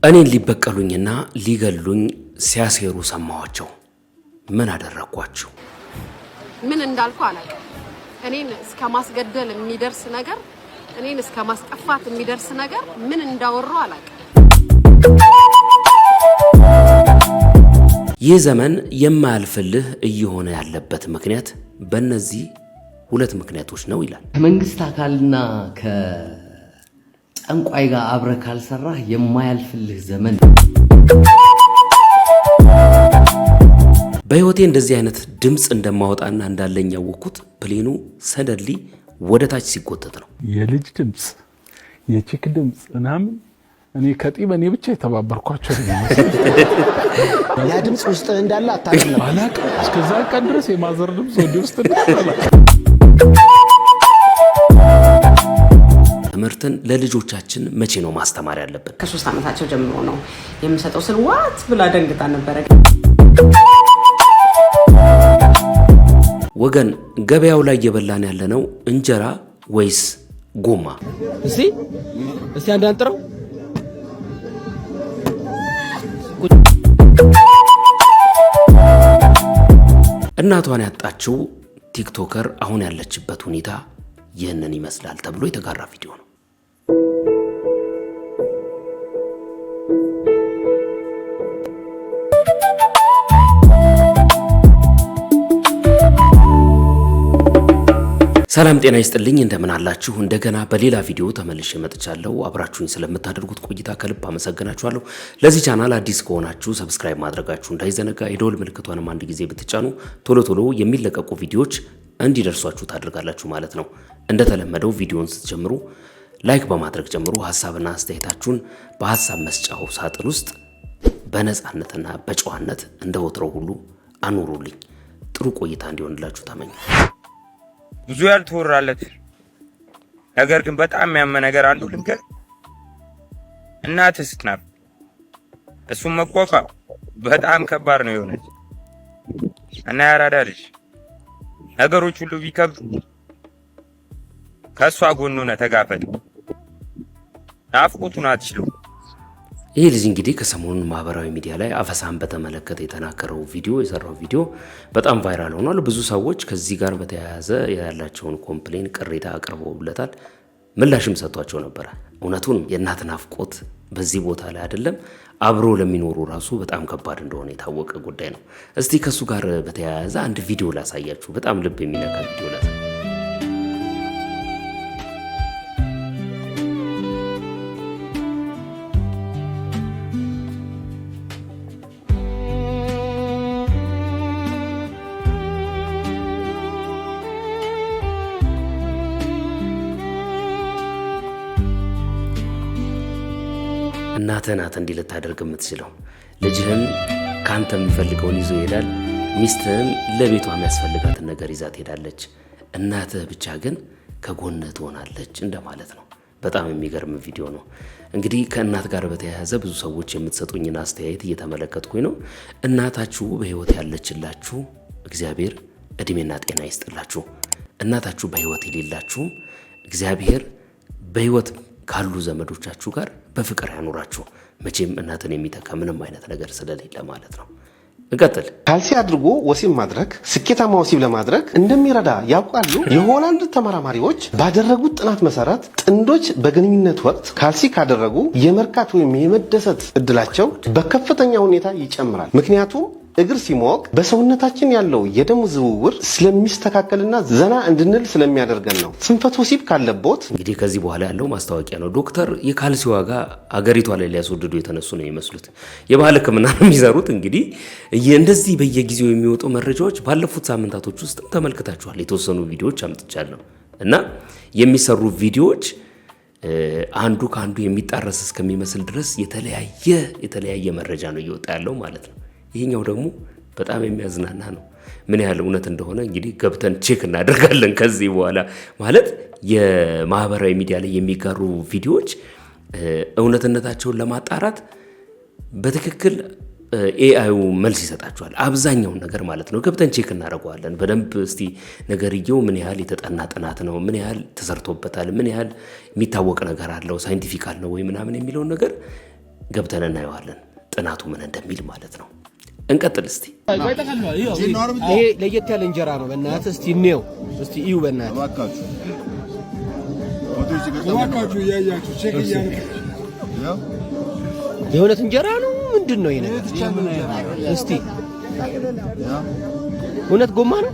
እኔን ሊበቀሉኝና ሊገሉኝ ሲያሴሩ ሰማዋቸው። ምን አደረኳችሁ? ምን እንዳልኩ አላውቅም። እኔን እስከ ማስገደል የሚደርስ ነገር፣ እኔን እስከ ማስጠፋት የሚደርስ ነገር ምን እንዳወሩ አላውቅም። ይህ ዘመን የማያልፍልህ እየሆነ ያለበት ምክንያት በእነዚህ ሁለት ምክንያቶች ነው ይላል። ከመንግስት አካልና ጠንቋይ ጋር አብረህ ካልሰራህ የማያልፍልህ ዘመን። በህይወቴ እንደዚህ አይነት ድምጽ እንደማወጣና እንዳለኝ ያወቅኩት ፕሌኑ ሰደሊ ወደ ታች ሲጎተት ነው። የልጅ ድምጽ፣ የቺክ ድምጽ ምናምን እኔ ከጢበኔ ብቻ የተባበርኳቸው ነው። ያ ድምጽ ውስጥ እንዳለ አታውቅም ነበር። አላውቅም። እስከዛ ቀን ድረስ የማዘር ድምጽ ወደ ውስጥ እንዳለ። ትምህርትን ለልጆቻችን መቼ ነው ማስተማር ያለብን? ከ3 ዓመታቸው ጀምሮ ነው የምሰጠው። ስል ዋት ብላ ደንግጣ ነበረ። ወገን ገበያው ላይ እየበላን ያለነው እንጀራ ወይስ ጎማ? እስቲ አንዳንጥረው። እናቷን ያጣችው ቲክቶከር አሁን ያለችበት ሁኔታ ይህንን ይመስላል ተብሎ የተጋራ ቪዲዮ ነው። ሰላም ጤና ይስጥልኝ፣ እንደምን አላችሁ? እንደገና በሌላ ቪዲዮ ተመልሼ መጥቻለሁ። አብራችሁኝ ስለምታደርጉት ቆይታ ከልብ አመሰግናችኋለሁ። ለዚህ ቻናል አዲስ ከሆናችሁ ሰብስክራይብ ማድረጋችሁ እንዳይዘነጋ፣ የደወል ምልክቷንም አንድ ጊዜ ብትጫኑ ቶሎ ቶሎ የሚለቀቁ ቪዲዮዎች እንዲደርሷችሁ ታደርጋላችሁ ማለት ነው። እንደተለመደው ቪዲዮውን ስትጀምሩ ላይክ በማድረግ ጀምሩ። ሐሳብና አስተያየታችሁን በሐሳብ መስጫው ሳጥን ውስጥ በነፃነትና በጨዋነት እንደወትሮው ሁሉ አኑሩልኝ። ጥሩ ቆይታ እንዲሆንላችሁ ተመኘ። ብዙ ያልተወራለት ነገር ግን በጣም የሚያመ ነገር አንዱ ልንገር። እናትህ ስትናፍቅ እሱም መቋቋም በጣም ከባድ ነው የሆነች እና ያራዳ ልጅ ነገሮች ሁሉ ቢከብዱ ከሷ ጎን ሆነህ ተጋፈጥ። ናፍቆቱን አትችልም። ይህ ልጅ እንግዲህ ከሰሞኑን ማህበራዊ ሚዲያ ላይ አፈሳን በተመለከተ የተናገረው ቪዲዮ የሰራው ቪዲዮ በጣም ቫይራል ሆኗል። ብዙ ሰዎች ከዚህ ጋር በተያያዘ ያላቸውን ኮምፕሌን ቅሬታ አቅርበውለታል። ምላሽም ሰጥቷቸው ነበረ። እውነቱን የእናት ናፍቆት በዚህ ቦታ ላይ አይደለም አብሮ ለሚኖሩ ራሱ በጣም ከባድ እንደሆነ የታወቀ ጉዳይ ነው። እስቲ ከሱ ጋር በተያያዘ አንድ ቪዲዮ ላሳያችሁ። በጣም ልብ የሚነካ ቪዲዮ ላሳያችሁ። እናትህ ናት እንዲህ ልታደርግ የምትችለው። ልጅህም ካንተ የሚፈልገውን ይዞ ይሄዳል። ሚስትህም ለቤቷ የሚያስፈልጋትን ነገር ይዛ ትሄዳለች። እናትህ ብቻ ግን ከጎንህ ትሆናለች እንደማለት ነው። በጣም የሚገርም ቪዲዮ ነው። እንግዲህ ከእናት ጋር በተያያዘ ብዙ ሰዎች የምትሰጡኝን አስተያየት እየተመለከትኩኝ ነው። እናታችሁ በህይወት ያለችላችሁ እግዚአብሔር እድሜና ጤና ይስጥላችሁ። እናታችሁ በህይወት የሌላችሁም እግዚአብሔር በህይወት ካሉ ዘመዶቻችሁ ጋር በፍቅር ያኑራችሁ። መቼም እናትን የሚተካ ምንም አይነት ነገር ስለሌለ ማለት ነው። እንቀጥል። ካልሲ አድርጎ ወሲብ ማድረግ ስኬታማ ወሲብ ለማድረግ እንደሚረዳ ያውቃሉ? የሆላንድ ተመራማሪዎች ባደረጉት ጥናት መሰረት ጥንዶች በግንኙነት ወቅት ካልሲ ካደረጉ የመርካት ወይም የመደሰት እድላቸው በከፍተኛ ሁኔታ ይጨምራል። ምክንያቱም እግር ሲሞቅ በሰውነታችን ያለው የደም ዝውውር ስለሚስተካከልና ዘና እንድንል ስለሚያደርገን ነው። ስንፈት ወሲብ ካለቦት እንግዲህ ከዚህ በኋላ ያለው ማስታወቂያ ነው። ዶክተር የካልሲ ዋጋ አገሪቷ ላይ ሊያስወድዱ የተነሱ ነው የሚመስሉት። የባህል ሕክምና ነው የሚሰሩት። እንግዲህ እንደዚህ በየጊዜው የሚወጡ መረጃዎች ባለፉት ሳምንታቶች ውስጥ ተመልክታችኋል። የተወሰኑ ቪዲዮዎች አምጥቻለሁ እና የሚሰሩ ቪዲዮዎች አንዱ ከአንዱ የሚጣረስ እስከሚመስል ድረስ የተለያየ መረጃ ነው እየወጣ ያለው ማለት ነው። ይሄኛው ደግሞ በጣም የሚያዝናና ነው። ምን ያህል እውነት እንደሆነ እንግዲህ ገብተን ቼክ እናደርጋለን ከዚህ በኋላ። ማለት የማህበራዊ ሚዲያ ላይ የሚጋሩ ቪዲዮዎች እውነትነታቸውን ለማጣራት በትክክል ኤአዩ መልስ ይሰጣቸዋል። አብዛኛውን ነገር ማለት ነው ገብተን ቼክ እናደርገዋለን በደንብ። እስቲ ነገርየው ምን ያህል የተጠና ጥናት ነው፣ ምን ያህል ተሰርቶበታል፣ ምን ያህል የሚታወቅ ነገር አለው፣ ሳይንቲፊካል ነው ወይ ምናምን የሚለውን ነገር ገብተን እናየዋለን ጥናቱ ምን እንደሚል ማለት ነው። እንቀጥል እስቲ። ይሄ ለየት ያለ እንጀራ ነው። በእናትህ እስቲ እንየው፣ እስቲ እዩ። በእናትህ እባካችሁ እያያችሁ ቼክ እያደረግን የእውነት እንጀራ ነው ምንድን ነው ይሄ ነገር? እስቲ እውነት ጎማ ነው?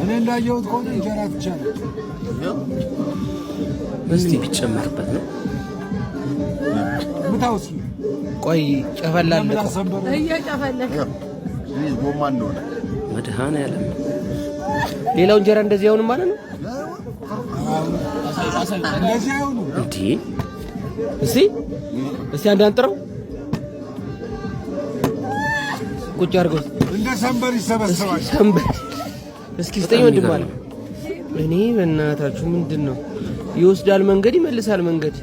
እኔ እንዳየሁት ከሆነ እንጀራ ብቻ ነው። እስቲ ቢጨመርበት ነው ምታውስ ቆይ ጨፈላል እየጨፈለክ ጎማ እንደሆነ መድኃኔዓለም ሌላው እንጀራ እንደዚህ አይሆንም ማለት ነው? እንደዚህ አይሆንም እንዴ? እስቲ አንድ አንጥረው ቁጭ አድርገው እንደ ሰንበር ይሰበሰባል። ሰንበር እስኪ ስጠኝ ወንድም አለ። እኔ በእናታችሁ ምንድን ነው ይወስዳል መንገድ ይመልሳል መንገድ።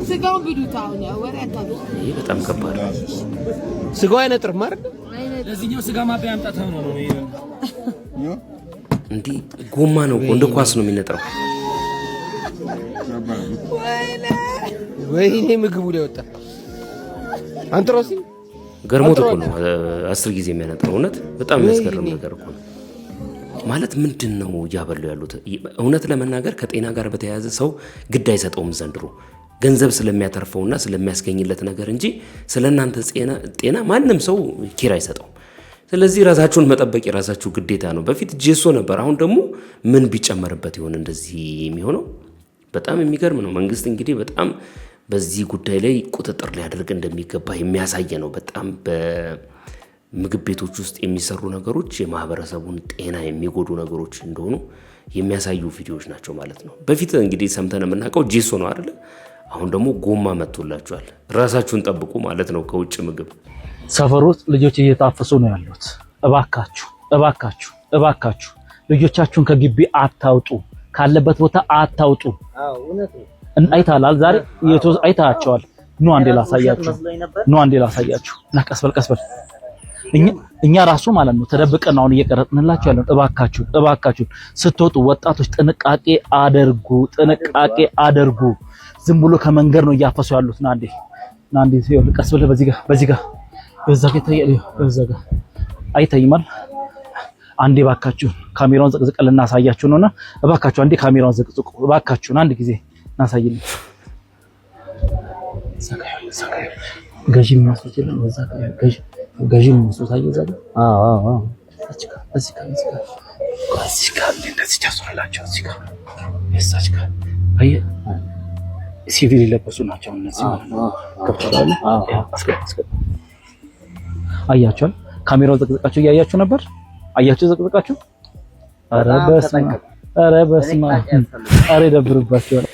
ስጋውን ቢዱት አሁን ወሬ አታሉ። ይሄ በጣም ከባድ ነው። ስጋው አይነጥርም አይደል? ለዚህኛው ስጋ ማባያ አምጣታ ነው እንዴ ጎማ ነው እንደ ኳስ ነው የሚነጥረው። ወይኔ ምግቡ ላይ ወጣ። አንጥሮሲ ገርሞት እኮ ነው 10 ጊዜ የሚያነጥረው። እውነት በጣም የሚያስገርም ነገር እኮ ነው። ማለት ምንድን ነው እያበሉ ያሉት? እውነት ለመናገር ከጤና ጋር በተያያዘ ሰው ግድ አይሰጠውም ዘንድሮ ገንዘብ ስለሚያተርፈውና ስለሚያስገኝለት ነገር እንጂ ስለናንተ ጤና ማንም ሰው ኪራ አይሰጠውም። ስለዚህ ራሳችሁን መጠበቅ የራሳችሁ ግዴታ ነው። በፊት ጄሶ ነበር፣ አሁን ደግሞ ምን ቢጨመርበት ይሆን እንደዚህ የሚሆነው? በጣም የሚገርም ነው። መንግስት እንግዲህ በጣም በዚህ ጉዳይ ላይ ቁጥጥር ሊያደርግ እንደሚገባ የሚያሳይ ነው። በጣም በምግብ ቤቶች ውስጥ የሚሰሩ ነገሮች የማህበረሰቡን ጤና የሚጎዱ ነገሮች እንደሆኑ የሚያሳዩ ቪዲዮዎች ናቸው ማለት ነው። በፊት እንግዲህ ሰምተን የምናውቀው ጄሶ ነው አይደል? አሁን ደግሞ ጎማ መጥቶላችኋል። ራሳችሁን ጠብቁ ማለት ነው ከውጭ ምግብ። ሰፈር ውስጥ ልጆች እየታፈሱ ነው ያሉት። እባካችሁ ልጆቻችሁን ከግቢ አታውጡ፣ ካለበት ቦታ አታውጡ። አይታላል ዛሬ አይታቸዋል። ኑ አንዴ ላሳያችሁ። እና ቀስበል እኛ ራሱ ማለት ነው ተደብቀን አሁን እየቀረጥንላችሁ ያለው። እባካችሁ ስትወጡ ወጣቶች ጥንቃቄ አድርጉ። ዝም ብሎ ከመንገድ ነው እያፈሱ ያሉት። ና አንዴ ሲሆን ቀስበል በዚህ ጋር በዛ ጋር አይታይማል። አንዴ ባካችሁ ካሜራውን ዘቅዝቀን ልናሳያችሁ ነውና እባካችሁ አንዴ ካሜራውን ዘቅዝቁ። እባካችሁ አንድ ጊዜ እናሳይልን። ገዢ የሚያስችል በዛ ገዢ የሚያስችል ታየዛለ። እዚህ ጋር እንደዚህ ታስራላችሁ። እዚህ ጋር እሳች ጋር ሲቪል የለበሱ ናቸው እነዚህ ማለት ነው። ከፍተዋል። አያችኋል? ካሜራው ዘቅዝቃችሁ እያያችሁ ነበር። አያችሁ ዘቅዝቃችሁ። ኧረ በስመ አብ ይደብርባችኋል።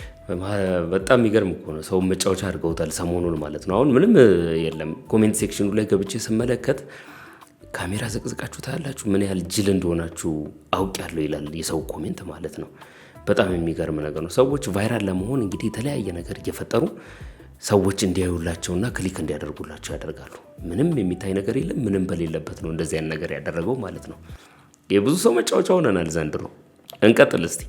በጣም የሚገርም እኮ ነው። ሰው መጫወቻ አድርገውታል ሰሞኑን ማለት ነው። አሁን ምንም የለም። ኮሜንት ሴክሽኑ ላይ ገብቼ ስመለከት ካሜራ ዘቅዝቃችሁ ታያላችሁ። ምን ያህል ጅል እንደሆናችሁ አውቄያለሁ ይላል የሰው ኮሜንት ማለት ነው። በጣም የሚገርም ነገር ነው። ሰዎች ቫይራል ለመሆን እንግዲህ የተለያየ ነገር እየፈጠሩ ሰዎች እንዲያዩላቸውና ክሊክ እንዲያደርጉላቸው ያደርጋሉ። ምንም የሚታይ ነገር የለም። ምንም በሌለበት ነው እንደዚህ አይነት ነገር ያደረገው ማለት ነው። የብዙ ሰው መጫወቻ ሆነናል ዘንድሮ። እንቀጥል እስቲ።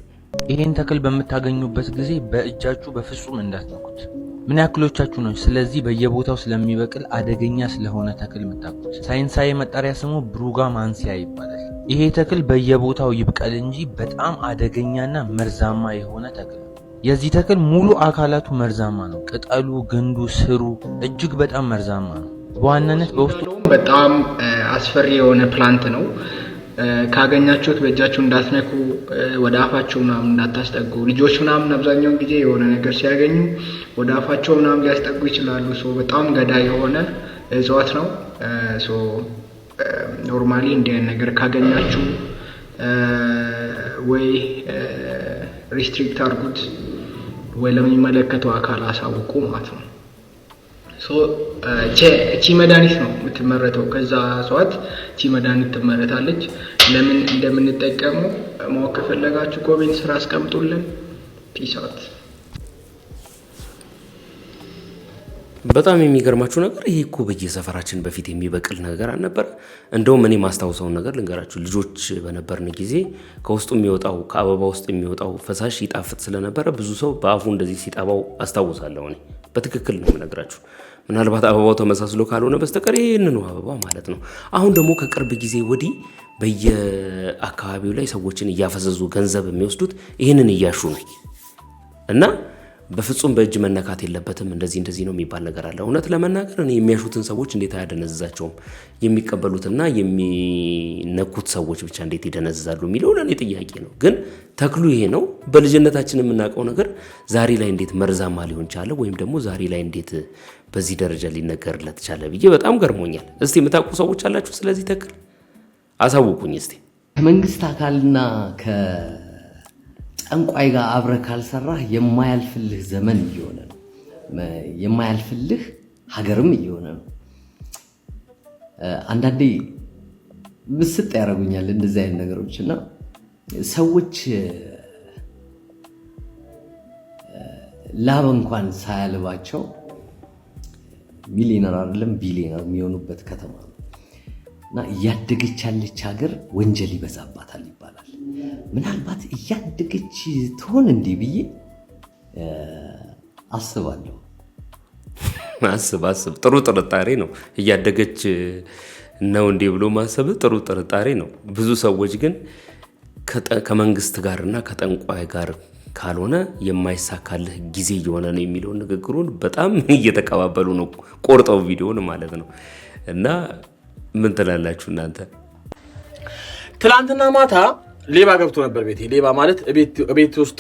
ይሄን ተክል በምታገኙበት ጊዜ በእጃችሁ በፍጹም እንዳትነኩት። ምን ያክሎቻችሁ ነው ስለዚህ በየቦታው ስለሚበቅል አደገኛ ስለሆነ ተክል የምታውቁት? ሳይንሳዊ መጣሪያ ስሙ ብሩጋ ማንሲያ ይባላል። ይሄ ተክል በየቦታው ይብቀል እንጂ በጣም አደገኛና መርዛማ የሆነ ተክል ነው። የዚህ ተክል ሙሉ አካላቱ መርዛማ ነው። ቅጠሉ፣ ግንዱ፣ ስሩ እጅግ በጣም መርዛማ ነው። በዋናነት በውስጡ በጣም አስፈሪ የሆነ ፕላንት ነው። ካገኛችሁት በእጃችሁ እንዳትነኩ፣ ወደ አፋቸው ምናምን እንዳታስጠጉ። ልጆች ምናምን አብዛኛውን ጊዜ የሆነ ነገር ሲያገኙ ወደ አፋቸው ምናምን ሊያስጠጉ ይችላሉ። በጣም ገዳይ የሆነ እጽዋት ነው። ኖርማሊ እንዲህ ነገር ካገኛችሁ ወይ ሪስትሪክት አድርጉት ወይ ለሚመለከተው አካል አሳውቁ ማለት ነው። እቺ መድኃኒት ነው የምትመረተው። ከዛ እጽዋት እቺ መድኃኒት ትመረታለች። ለምን እንደምንጠቀመው ማወቅ ከፈለጋችሁ ኮሜንት ስራ አስቀምጡልን። ፒስ አውት። በጣም የሚገርማችሁ ነገር ይሄ እኮ በየሰፈራችን በፊት የሚበቅል ነገር አልነበረ። እንደውም እኔ ማስታውሰውን ነገር ልንገራችሁ። ልጆች በነበርን ጊዜ ከውስጡ የሚወጣው ከአበባ ውስጥ የሚወጣው ፈሳሽ ይጣፍጥ ስለነበረ ብዙ ሰው በአፉ እንደዚህ ሲጠባው አስታውሳለሁ እኔ በትክክል ነው የምነግራችሁ። ምናልባት አበባው ተመሳስሎ ካልሆነ በስተቀር ይሄንን አበባ ማለት ነው። አሁን ደግሞ ከቅርብ ጊዜ ወዲህ በየአካባቢው ላይ ሰዎችን እያፈዘዙ ገንዘብ የሚወስዱት ይሄንን እያሹ ነው እና በፍጹም በእጅ መነካት የለበትም እንደዚህ ነው የሚባል ነገር አለ። እውነት ለመናገር እኔ የሚያሹትን ሰዎች እንዴት አያደነዝዛቸውም? የሚቀበሉትና የሚነኩት ሰዎች ብቻ እንዴት ይደነዝዛሉ የሚለው ለኔ ጥያቄ ነው። ግን ተክሉ ይሄ ነው። በልጅነታችን የምናውቀው ነገር ዛሬ ላይ እንዴት መርዛማ ሊሆን ቻለ? ወይም ደግሞ ዛሬ ላይ እንዴት በዚህ ደረጃ ሊነገርለት ቻለ ብዬ በጣም ገርሞኛል። እስቲ የምታውቁ ሰዎች አላችሁ ስለዚህ ተክል አሳውቁኝ እስቲ። ከመንግስት አካልና ጠንቋይ ጋር አብረህ ካልሰራህ የማያልፍልህ ዘመን እየሆነ ነው። የማያልፍልህ ሀገርም እየሆነ ነው። አንዳንዴ ምስጥ ያደርጉኛል እንደዚህ አይነት ነገሮች እና ሰዎች ላብ እንኳን ሳያልባቸው ሚሊዮነር አይደለም ቢሊዮነር የሚሆኑበት ከተማ ነው እና እያደገች ያለች ሀገር ወንጀል ይበዛባታል ይባላል። ምናልባት እያደገች ትሆን እንዴ ብዬ አስባለሁ። አስብ ጥሩ ጥርጣሬ ነው። እያደገች ነው እንዴ ብሎ ማሰብ ጥሩ ጥርጣሬ ነው። ብዙ ሰዎች ግን ከመንግስት ጋርና ከጠንቋይ ጋር ካልሆነ የማይሳካልህ ጊዜ እየሆነ ነው የሚለውን ንግግሩን በጣም እየተቀባበሉ ነው፣ ቆርጠው ቪዲዮን ማለት ነው። እና ምን ትላላችሁ እናንተ? ትላንትና ማታ ሌባ ገብቶ ነበር ቤቴ። ሌባ ማለት ቤት ውስጥ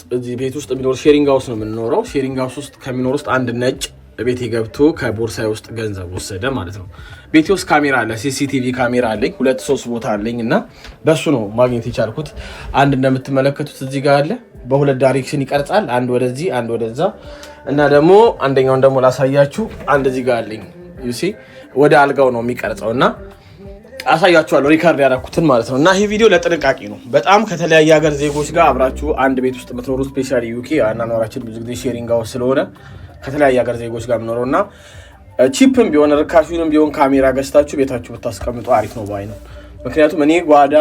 የሚኖር ሼሪንግ ሃውስ ነው የምንኖረው። ሼሪንግ ሃውስ ውስጥ ከሚኖር ውስጥ አንድ ነጭ ቤቴ ገብቶ ከቦርሳዬ ውስጥ ገንዘብ ወሰደ ማለት ነው። ቤቴ ውስጥ ካሜራ አለ፣ ሲሲቲቪ ካሜራ አለኝ፣ 2-3 ቦታ አለኝ እና በሱ ነው ማግኘት የቻልኩት። አንድ እንደምትመለከቱት እዚህ ጋር አለ፣ በሁለት ዳይሬክሽን ይቀርጻል፣ አንድ ወደዚህ አንድ ወደዛ እና ደግሞ አንደኛውን ደግሞ ላሳያችሁ፣ አንድ እዚህ ጋር አለኝ ዩሲ ወደ አልጋው ነው የሚቀርጸው እና አሳያችኋለሁ ሪካርድ ያደረኩትን ማለት ነው። እና ይሄ ቪዲዮ ለጥንቃቄ ነው። በጣም ከተለያየ ሀገር ዜጎች ጋር አብራችሁ አንድ ቤት ውስጥ የምትኖሩ ስፔሻሊ ዩኬ አናኗራችን ብዙ ጊዜ ሼሪንግ ሃውስ ስለሆነ ከተለያየ ሀገር ዜጎች ጋር የምኖረው እና ቺፕም ቢሆን ርካሹንም ቢሆን ካሜራ ገዝታችሁ ቤታችሁ ብታስቀምጡ አሪፍ ነው ባይ ነው። ምክንያቱም እኔ ጓዳ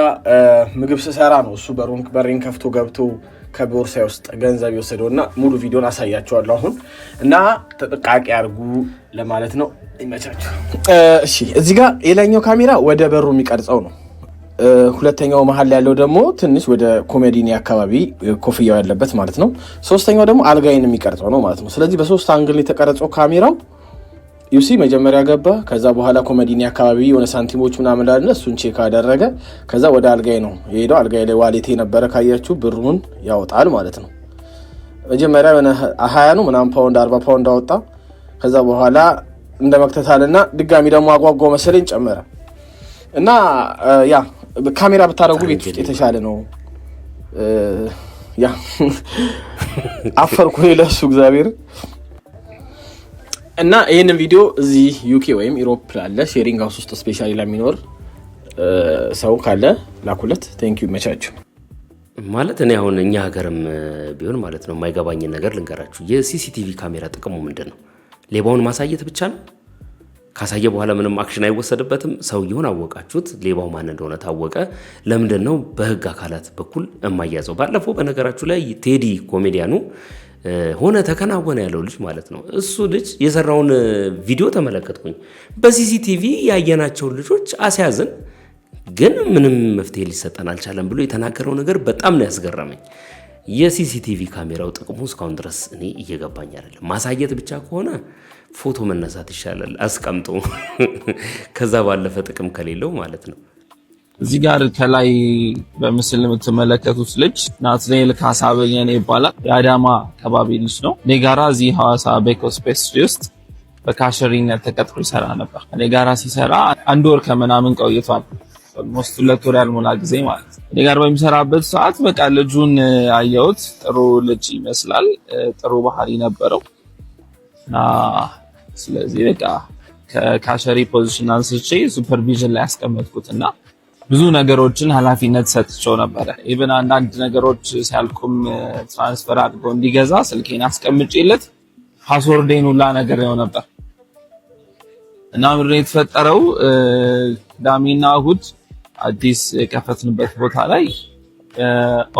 ምግብ ስሰራ ነው እሱ በሬን ከፍቶ ገብቶ ከቦርሳዬ ውስጥ ገንዘብ የወሰደው እና ሙሉ ቪዲዮን አሳያችኋለሁ አሁን እና ጥንቃቄ አድርጉ ለማለት ነው። ይመቻችሁ። እሺ እዚህ ጋር የላይኛው ካሜራ ወደ በሩ የሚቀርጸው ነው። ሁለተኛው መሀል ያለው ደግሞ ትንሽ ወደ ኮሜዲኒ አካባቢ ኮፍያው ያለበት ማለት ነው። ሶስተኛው ደግሞ አልጋይን የሚቀርጸው ነው ማለት ነው። ስለዚህ በሶስት አንግል የተቀረጸው ካሜራው ዩሲ መጀመሪያ ገባ፣ ከዛ በኋላ ኮሜዲኒ አካባቢ የሆነ ሳንቲሞች ምናምን ላለ እሱን ቼክ አደረገ። ከዛ ወደ አልጋይ ነው የሄደው። አልጋይ ላይ ዋሌቴ ነበረ ካያችሁ ብሩን ያወጣል ማለት ነው። መጀመሪያ የሆነ 20 ነው ምናምን ፓውንድ 40 ፓውንድ አወጣ። ከዛ በኋላ እንደ መክተታልና ድጋሚ ደግሞ አጓጓው መሰለኝ ጨመረ እና ያ ካሜራ ብታረጉ ቤት ውስጥ የተሻለ ነው። ያ አፈርኩ ለሱ እግዚአብሔር እና ይሄንን ቪዲዮ እዚህ ዩኬ ወይም ኢሮፕ ላለ ሼሪንግ ሃውስ ውስጥ ስፔሻሊ ለሚኖር ሰው ካለ ላኩለት። ቴንክ ዩ መቻችሁ። ማለት እኔ አሁን እኛ ሀገርም ቢሆን ማለት ነው የማይገባኝ ነገር ልንገራችሁ። የሲሲቲቪ ካሜራ ጥቅሙ ምንድን ነው? ሌባውን ማሳየት ብቻ ነው? ካሳየ በኋላ ምንም አክሽን አይወሰድበትም? ሰውየውን አወቃችሁት፣ ሌባው ማን እንደሆነ ታወቀ። ለምንድን ነው በህግ አካላት በኩል የማያዘው? ባለፈው በነገራችሁ ላይ ቴዲ ኮሜዲያኑ ሆነ ተከናወነ ያለው ልጅ ማለት ነው። እሱ ልጅ የሰራውን ቪዲዮ ተመለከትኩኝ። በሲሲቲቪ ያየናቸውን ልጆች አስያዝን፣ ግን ምንም መፍትሄ ሊሰጠን አልቻለም ብሎ የተናገረው ነገር በጣም ነው ያስገረመኝ። የሲሲቲቪ ካሜራው ጥቅሙ እስካሁን ድረስ እኔ እየገባኝ አይደለም። ማሳየት ብቻ ከሆነ ፎቶ መነሳት ይሻላል፣ አስቀምጦ ከዛ ባለፈ ጥቅም ከሌለው ማለት ነው። እዚህ ጋር ከላይ በምስል የምትመለከቱት ልጅ ናትናኤል ካሳበየነ ይባላል። የአዳማ አካባቢ ልጅ ነው። እኔ ጋራ እዚህ ሐዋሳ ቤኮ ስፔስ ውስጥ በካሸሪነት ተቀጥሮ ይሰራ ነበር። እኔ ጋራ ሲሰራ 1 ወር ከምናምን ቆይቷል። ኦልሞስት 2 ወር ያልሞላ ጊዜ ማለት ነው። እኔ ጋር በሚሰራበት ሰዓት በቃ ልጁን አየሁት። ጥሩ ልጅ ይመስላል። ጥሩ ባህሪ ነበረው እና ስለዚህ በቃ ከካሸሪ ፖዚሽን አንስቼ ሱፐርቪዥን ላይ ያስቀመጥኩትና ብዙ ነገሮችን ኃላፊነት ሰጥቼው ነበረ። ኢቭን አንዳንድ ነገሮች ሲያልቁም ትራንስፈር አድርጎ እንዲገዛ ስልኬን አስቀምጬለት ፓስወርዴን ሁላ ነገር ነው ነበር እና ምንድነው የተፈጠረው? ቅዳሜና እሑድ አዲስ የከፈትንበት ቦታ ላይ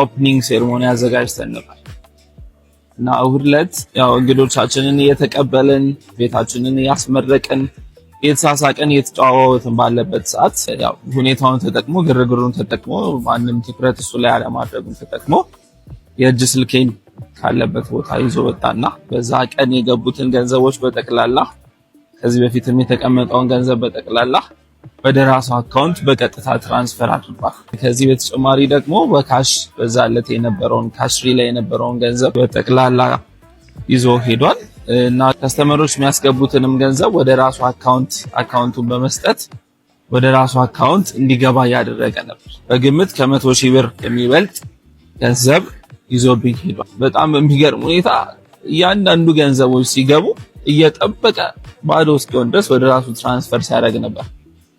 ኦፕኒንግ ሴሬሞኒ አዘጋጅተን ነበር እና እሑድ ዕለት ያው እንግዶቻችንን እየተቀበልን ቤታችንን እያስመረቅን የተሳሳቀን የተጫዋወትን ባለበት ሰዓት ያው ሁኔታውን ተጠቅሞ ግርግሩን ተጠቅሞ ማንም ትኩረት እሱ ላይ አለማድረጉን ተጠቅሞ የእጅ ስልኬን ካለበት ቦታ ይዞ ወጣና በዛ ቀን የገቡትን ገንዘቦች በጠቅላላ ከዚህ በፊትም የተቀመጠውን ገንዘብ በጠቅላላ ወደ ራሱ አካውንት በቀጥታ ትራንስፈር አድርጓል። ከዚህ በተጨማሪ ደግሞ በካሽ በዛለት የነበረውን ካሽሪ ላይ የነበረውን ገንዘብ በጠቅላላ ይዞ ሄዷል እና ከስተመሮች የሚያስገቡትንም ገንዘብ ወደ ራሱ አካውንቱን በመስጠት ወደ ራሱ አካውንት እንዲገባ ያደረገ ነበር። በግምት ከ100,000 ብር የሚበልጥ ገንዘብ ይዞብኝ ሄዷል። በጣም በሚገርም ሁኔታ እያንዳንዱ ገንዘቦች ሲገቡ እየጠበቀ ባዶ እስኪሆን ድረስ ወደ ራሱ ትራንስፈር ሲያደርግ ነበር።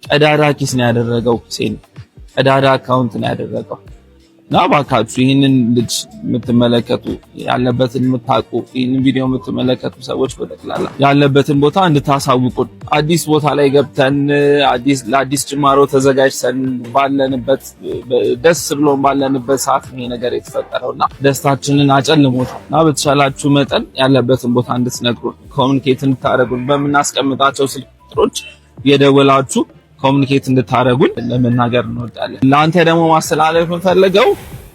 ቀዳዳ ኪስ ነው ያደረገው፣ ቀዳዳ አካውንት ነው ያደረገው። እና ባካችሁ ይህንን ልጅ የምትመለከቱ ያለበትን የምታውቁ ይህንን ቪዲዮ የምትመለከቱ ሰዎች በጠቅላላ ያለበትን ቦታ እንድታሳውቁን አዲስ ቦታ ላይ ገብተን ለአዲስ ጅማሮ ተዘጋጅተን ባለንበት ደስ ብሎን ባለንበት ሰዓት ይሄ ነገር የተፈጠረውና ደስታችንን አጨልሞታል እና በተቻላችሁ መጠን ያለበትን ቦታ እንድትነግሩን ኮሙኒኬት እንድታደርጉን በምናስቀምጣቸው ስልክ ቁጥሮች የደወላችሁ ኮሙኒኬት እንድታረጉን ለመናገር እንወዳለን። ለአንተ ደግሞ ማስተላለፍ እንፈልገው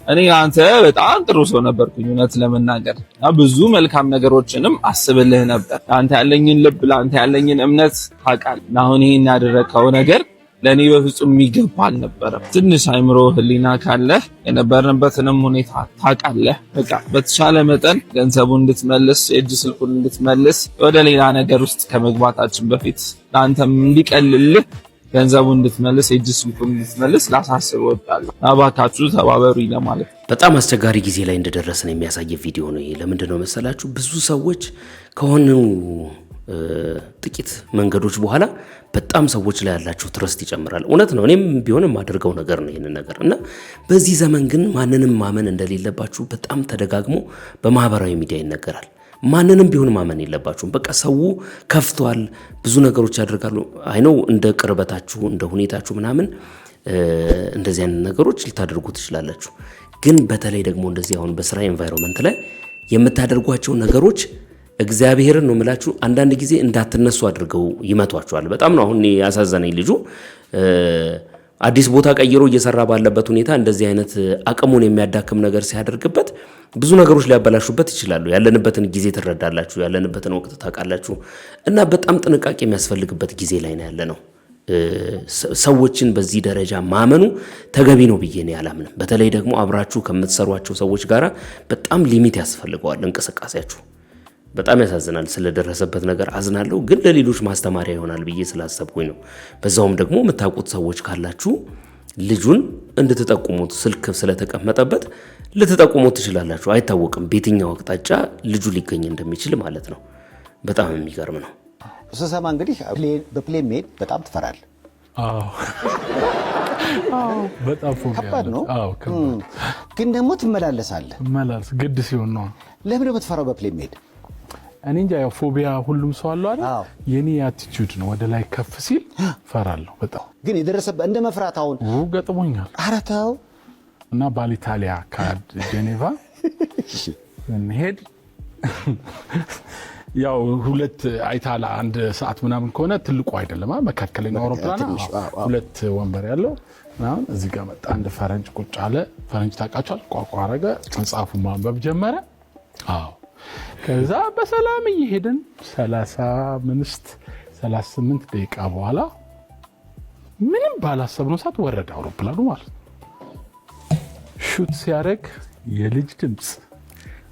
እኔ አንተ በጣም ጥሩ ሰው ነበርኩኝ እውነት ለመናገር ብዙ መልካም ነገሮችንም አስብልህ ነበር። አንተ ያለኝን ልብ ለአንተ ያለኝን እምነት ታውቃለህ። አሁን ይሄን ያደረከው ነገር ለኔ በፍጹም የሚገባ አልነበረም። ትንሽ አይምሮ ህሊና ካለህ የነበርንበትንም ሁኔታ ታውቃለህ። በቃ በተሻለ መጠን ገንዘቡን እንድትመልስ የእጅ ስልኩን እንድትመልስ ወደ ሌላ ነገር ውስጥ ከመግባታችን በፊት ለአንተም እንዲቀልልህ ገንዘቡን እንድትመልስ የእጅ ስልኩን እንድትመልስ ላሳስብ እወዳለሁ። አባካችሁ ተባበሩኝ ለማለት ነው። በጣም አስቸጋሪ ጊዜ ላይ እንደደረስን የሚያሳይ ቪዲዮ ነው ይሄ። ለምንድነው መሰላችሁ? ብዙ ሰዎች ከሆኑ ጥቂት መንገዶች በኋላ በጣም ሰዎች ላይ ያላችሁ ትረስት ይጨምራል። እውነት ነው፣ እኔም ቢሆን የማደርገው ነገር ነው ይሄንን ነገር እና በዚህ ዘመን ግን ማንንም ማመን እንደሌለባችሁ በጣም ተደጋግሞ በማህበራዊ ሚዲያ ይነገራል። ማንንም ቢሆን ማመን የለባችሁም። በቃ ሰው ከፍቷል፣ ብዙ ነገሮች ያደርጋሉ። አይነው እንደ ቅርበታችሁ እንደ ሁኔታችሁ ምናምን እንደዚህ አይነት ነገሮች ልታደርጉ ትችላላችሁ። ግን በተለይ ደግሞ እንደዚህ አሁን በስራ ኤንቫይሮንመንት ላይ የምታደርጓቸው ነገሮች እግዚአብሔርን ነው የምላችሁ አንዳንድ ጊዜ እንዳትነሱ አድርገው ይመቷቸዋል። በጣም ነው አሁን ያሳዘነኝ ልጁ አዲስ ቦታ ቀይሮ እየሰራ ባለበት ሁኔታ እንደዚህ አይነት አቅሙን የሚያዳክም ነገር ሲያደርግበት ብዙ ነገሮች ሊያበላሹበት ይችላሉ። ያለንበትን ጊዜ ትረዳላችሁ፣ ያለንበትን ወቅት ታውቃላችሁ እና በጣም ጥንቃቄ የሚያስፈልግበት ጊዜ ላይ ነው ያለነው። ሰዎችን በዚህ ደረጃ ማመኑ ተገቢ ነው ብዬ ነው ያላምንም። በተለይ ደግሞ አብራችሁ ከምትሰሯቸው ሰዎች ጋራ በጣም ሊሚት ያስፈልገዋል እንቅስቃሴያችሁ። በጣም ያሳዝናል። ስለደረሰበት ነገር አዝናለሁ፣ ግን ለሌሎች ማስተማሪያ ይሆናል ብዬ ስላሰብኩኝ ነው። በዛውም ደግሞ የምታውቁት ሰዎች ካላችሁ ልጁን እንድትጠቁሙት ስልክ ስለተቀመጠበት ልትጠቁሙት ትችላላችሁ። አይታወቅም በየትኛው አቅጣጫ ልጁ ሊገኝ እንደሚችል ማለት ነው። በጣም የሚገርም ነው። ስሰማ እንግዲህ በፕሌን መሄድ በጣም ትፈራለህ? በጣም ከባድ ነው። ግን ደግሞ ትመላለሳለህ። ግድ ሲሆን ነው። ለምን ነው የምትፈራው በፕሌን መሄድ? እኔ እንጃ፣ ያው ፎቢያ ሁሉም ሰው አለው አይደል? የኔ አቲቲዩድ ነው። ወደ ላይ ከፍ ሲል ፈራለሁ በጣም። ግን የደረሰበት እንደ መፍራት አሁን ገጥሞኛል። ኧረ ተው። እና በኢጣሊያ ከጄኔቫ እንሄድ ያው ሁለት አይታላ አንድ ሰዓት ምናምን ከሆነ ትልቁ አይደለም መካከለኛ አውሮፕላን ሁለት ወንበር ያለው ምናምን እዚህ ጋር መጣ። አንድ ፈረንጅ ቁጭ አለ። ፈረንጅ ታውቃቸዋል። ቋቋ አረገ፣ መጽሐፉን ማንበብ ጀመረ። ከዛ በሰላም እየሄድን 38 ደቂቃ በኋላ ምንም ባላሰብነው ሰዓት ወረደ አውሮፕላኑ ማለት ነው። ሹት ሲያደርግ የልጅ ድምፅ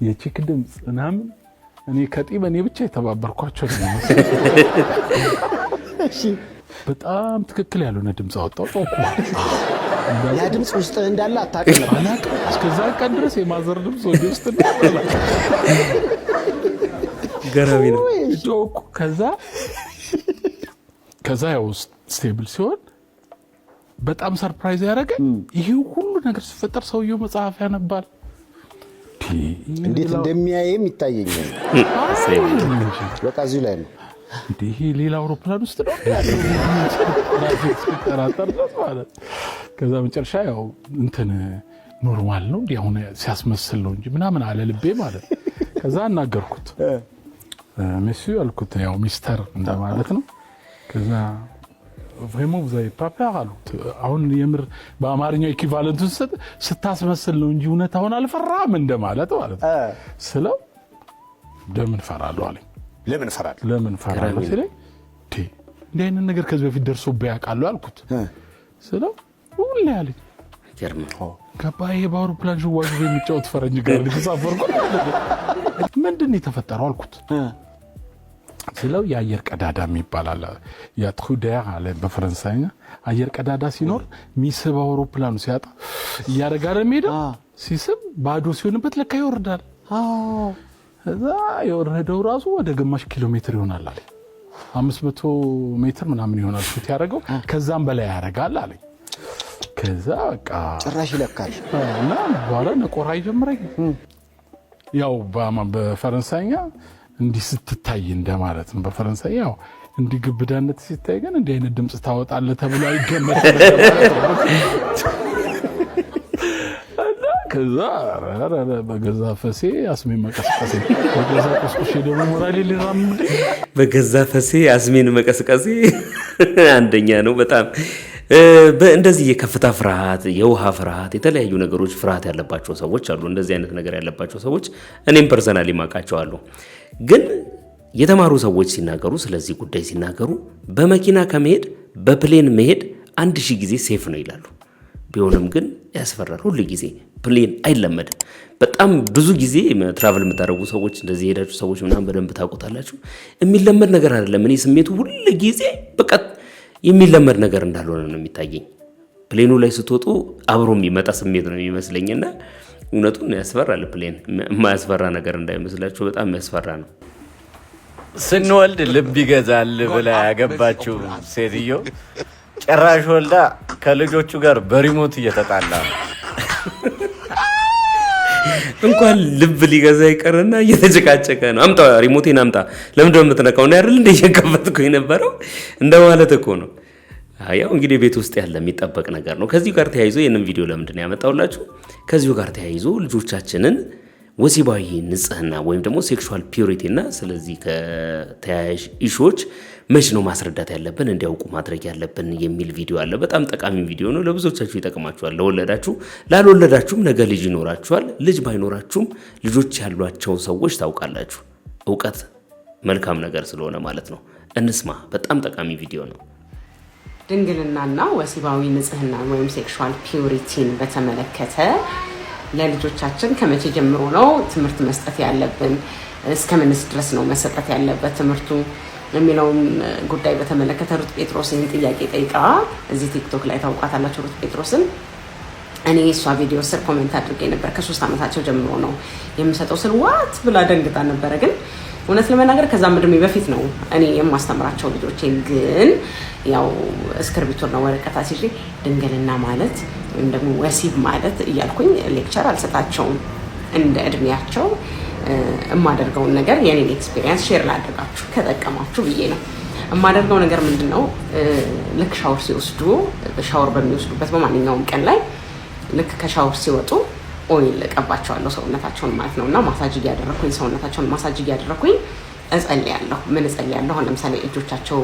የቺክ ድምፅ ምናምን እኔ ከጢበኔ ብቻ የተባበርኳቸው ነው። በጣም ትክክል ያልሆነ ድምፅ አወጣው። ጮኩ። ያ ድምፅ ውስጥ እንዳለ አታውቅም። እስከዛ ቀን ድረስ የማዘር ድምፅ ወደ ውስጥ እንዳለ ገራሚ ነው። ጮኩ። ከዛ ያው ስቴብል ሲሆን በጣም ሰርፕራይዝ ያደረገ ይሄ ሁሉ ነገር ሲፈጠር ሰውየው መጽሐፍ ያነባል። እንዴት እንደሚያየም ይታየኛል። በቃ እዚሁ ላይ ነው። ይሄ ሌላ አውሮፕላን ውስጥ ነው ተራጠር ማለት። ከዛ መጨረሻ ያው እንትን ኖርማል ነው እንዲህ አሁን ሲያስመስል ነው እንጂ ምናምን አለ ልቤ ማለት። ከዛ አናገርኩት monsieur አልኩት ያው ሚስተር እንደማለት ነው ከዛ vraiment vous avez pas peur አሉት አሁን የምር በአማርኛው ኢኩቫለንቱን ስታስመስል ነው እንጂ እውነታውን አልፈራም እንደማለት ማለት ስለው ለምን ፈራለሁ አለኝ ለምን ፈራለሁ ሲለኝ እንዴ አይነት ነገር ከዚህ በፊት ደርሶብኝ ያውቃል አልኩት ስለው ሁሉ ያለኝ ገርመው ከባይ በአውሮፕላን ጅዋጅ የሚጫወት ፈረንጅ ጋር ተሳፈርኩ ምንድን ነው የተፈጠረው አልኩት ስለው የአየር ቀዳዳ የሚባል ያ ትሩደር አለ በፍራንሳይኛ አየር ቀዳዳ ሲኖር ሚስብ አውሮፕላኑ ሲያጣ ያረጋረ ሜዳ ሲስብ ባዶ ሲሆንበት ለካ ይወርዳል እዛ የወረደው ራሱ ወደ ግማሽ ኪሎ ሜትር ይሆናል አለ 500 ሜትር ምናምን ይሆናል ሹት ያረጋው ከዛም በላይ ያረጋል አለኝ ከዛ በቃ ጭራሽ ይለካል እና በኋላ ነቆራ ይጀምረኝ ያው በፈረንሳይኛ እንዲህ ስትታይ እንደማለት ነው በፈረንሳይ ያው እንዲህ ግብዳነት ሲታይ ግን እንዲህ አይነት ድምጽ ታወጣለህ ተብሎ አይገመትም ከዛ በገዛ ፈሴ አስሜን መቀስቀሴ በገዛ ቆስቆሽ ደግሞ ሞራሌ ሊራምድ በገዛ ፈሴ አስሜን መቀስቀሴ አንደኛ ነው በጣም በእንደዚህ የከፍታ ፍርሃት የውሃ ፍርሃት የተለያዩ ነገሮች ፍርሃት ያለባቸው ሰዎች አሉ እንደዚህ አይነት ነገር ያለባቸው ሰዎች እኔም ፐርሰናሊ ማቃቸዋለሁ ግን የተማሩ ሰዎች ሲናገሩ ስለዚህ ጉዳይ ሲናገሩ በመኪና ከመሄድ በፕሌን መሄድ 1000 ጊዜ ሴፍ ነው ይላሉ ቢሆንም ግን ያስፈራል ሁሉ ጊዜ ፕሌን አይለመድም በጣም ብዙ ጊዜ ትራቨል የምታደርጉ ሰዎች እንደዚህ ሄዳችሁ ሰዎች ምናምን በደንብ ታውቁታላችሁ የሚለመድ ነገር አይደለም እኔ ስሜቱ ሁሉ ጊዜ በቃ የሚለመድ ነገር እንዳልሆነ ነው የሚታየኝ ፕሌኑ ላይ ስትወጡ አብሮ የሚመጣ ስሜት ነው የሚመስለኝና እውነቱን ያስፈራል ፕሌን የማያስፈራ ነገር እንዳይመስላችሁ በጣም ያስፈራ ነው ስንወልድ ልብ ይገዛል ብላ ያገባችው ሴትዮ ጭራሽ ወልዳ ከልጆቹ ጋር በሪሞት እየተጣላ እንኳን ልብ ሊገዛ ይቀርና እየተጨቃጨቀ ነው አምጣ ሪሞቴን አምጣ ለምን ደም የምትነካው ነው አይደል እንደ እየከፈትኩ የነበረው እንደማለት እኮ ነው ያው እንግዲህ ቤት ውስጥ ያለ የሚጠበቅ ነገር ነው ከዚህ ጋር ተያይዞ የነን ቪዲዮ ለምንድን ነው ያመጣውላችሁ ከዚህ ጋር ተያይዞ ልጆቻችንን ወሲባዊ ንጽህና ወይም ደግሞ ሴክሹዋል ፒዩሪቲ እና ስለዚህ ከተያያዥ ኢሹዎች መች ነው ማስረዳት ያለብን እንዲያውቁ ማድረግ ያለብን የሚል ቪዲዮ አለ በጣም ጠቃሚ ቪዲዮ ነው ለብዙዎቻችሁ ይጠቅማችኋል ለወለዳችሁ ላልወለዳችሁም ነገ ልጅ ይኖራችኋል ልጅ ባይኖራችሁም ልጆች ያሏቸው ሰዎች ታውቃላችሁ ዕውቀት መልካም ነገር ስለሆነ ማለት ነው እንስማ በጣም ጠቃሚ ቪዲዮ ነው ድንግልናና ወሲባዊ ንጽህና ወይም ሴክሹዋል ፒዩሪቲን በተመለከተ ለልጆቻችን ከመቼ ጀምሮ ነው ትምህርት መስጠት ያለብን እስከምንስ ድረስ ነው መሰጠት ያለበት ትምህርቱ የሚለውን ጉዳይ በተመለከተ ሩት ጴጥሮስን ጥያቄ ጠይቃ እዚህ ቲክቶክ ላይ ታውቃታላችሁ ሩት ጴጥሮስን እኔ እሷ ቪዲዮ ስር ኮሜንት አድርጌ ነበር ከ3 ዓመታቸው ጀምሮ ነው የምሰጠው ስል ዋት ብላ ደንግጣ ነበር ግን እውነት ለመናገር ከዛ ምድሜ በፊት ነው እኔ የማስተምራቸው ልጆቼን ግን ያው እስክርቢቶና ወረቀት አስይዤ ድንግልና ማለት ወይም ደግሞ ወሲብ ማለት እያልኩኝ ሌክቸር አልሰጣቸውም እንደ እድሜያቸው እማደርገውን ነገር የኔን ኤክስፒሪየንስ ሼር ላድርጋችሁ ከጠቀማችሁ ብዬ ነው እማደርገው ነገር ምንድነው ልክ ሻወር ሲወስዱ ሻወር በሚወስዱበት በማንኛውም ቀን ላይ ልክ ከሻወር ሲወጡ ኦይል ቀባቸዋለሁ ሰውነታቸውን ማለት ነውና ማሳጅ እያደረኩኝ ሰውነታቸውን ማሳጅ እያደረኩኝ እጸልያለሁ ምን እጸልያለሁ ለምሳሌ እጆቻቸው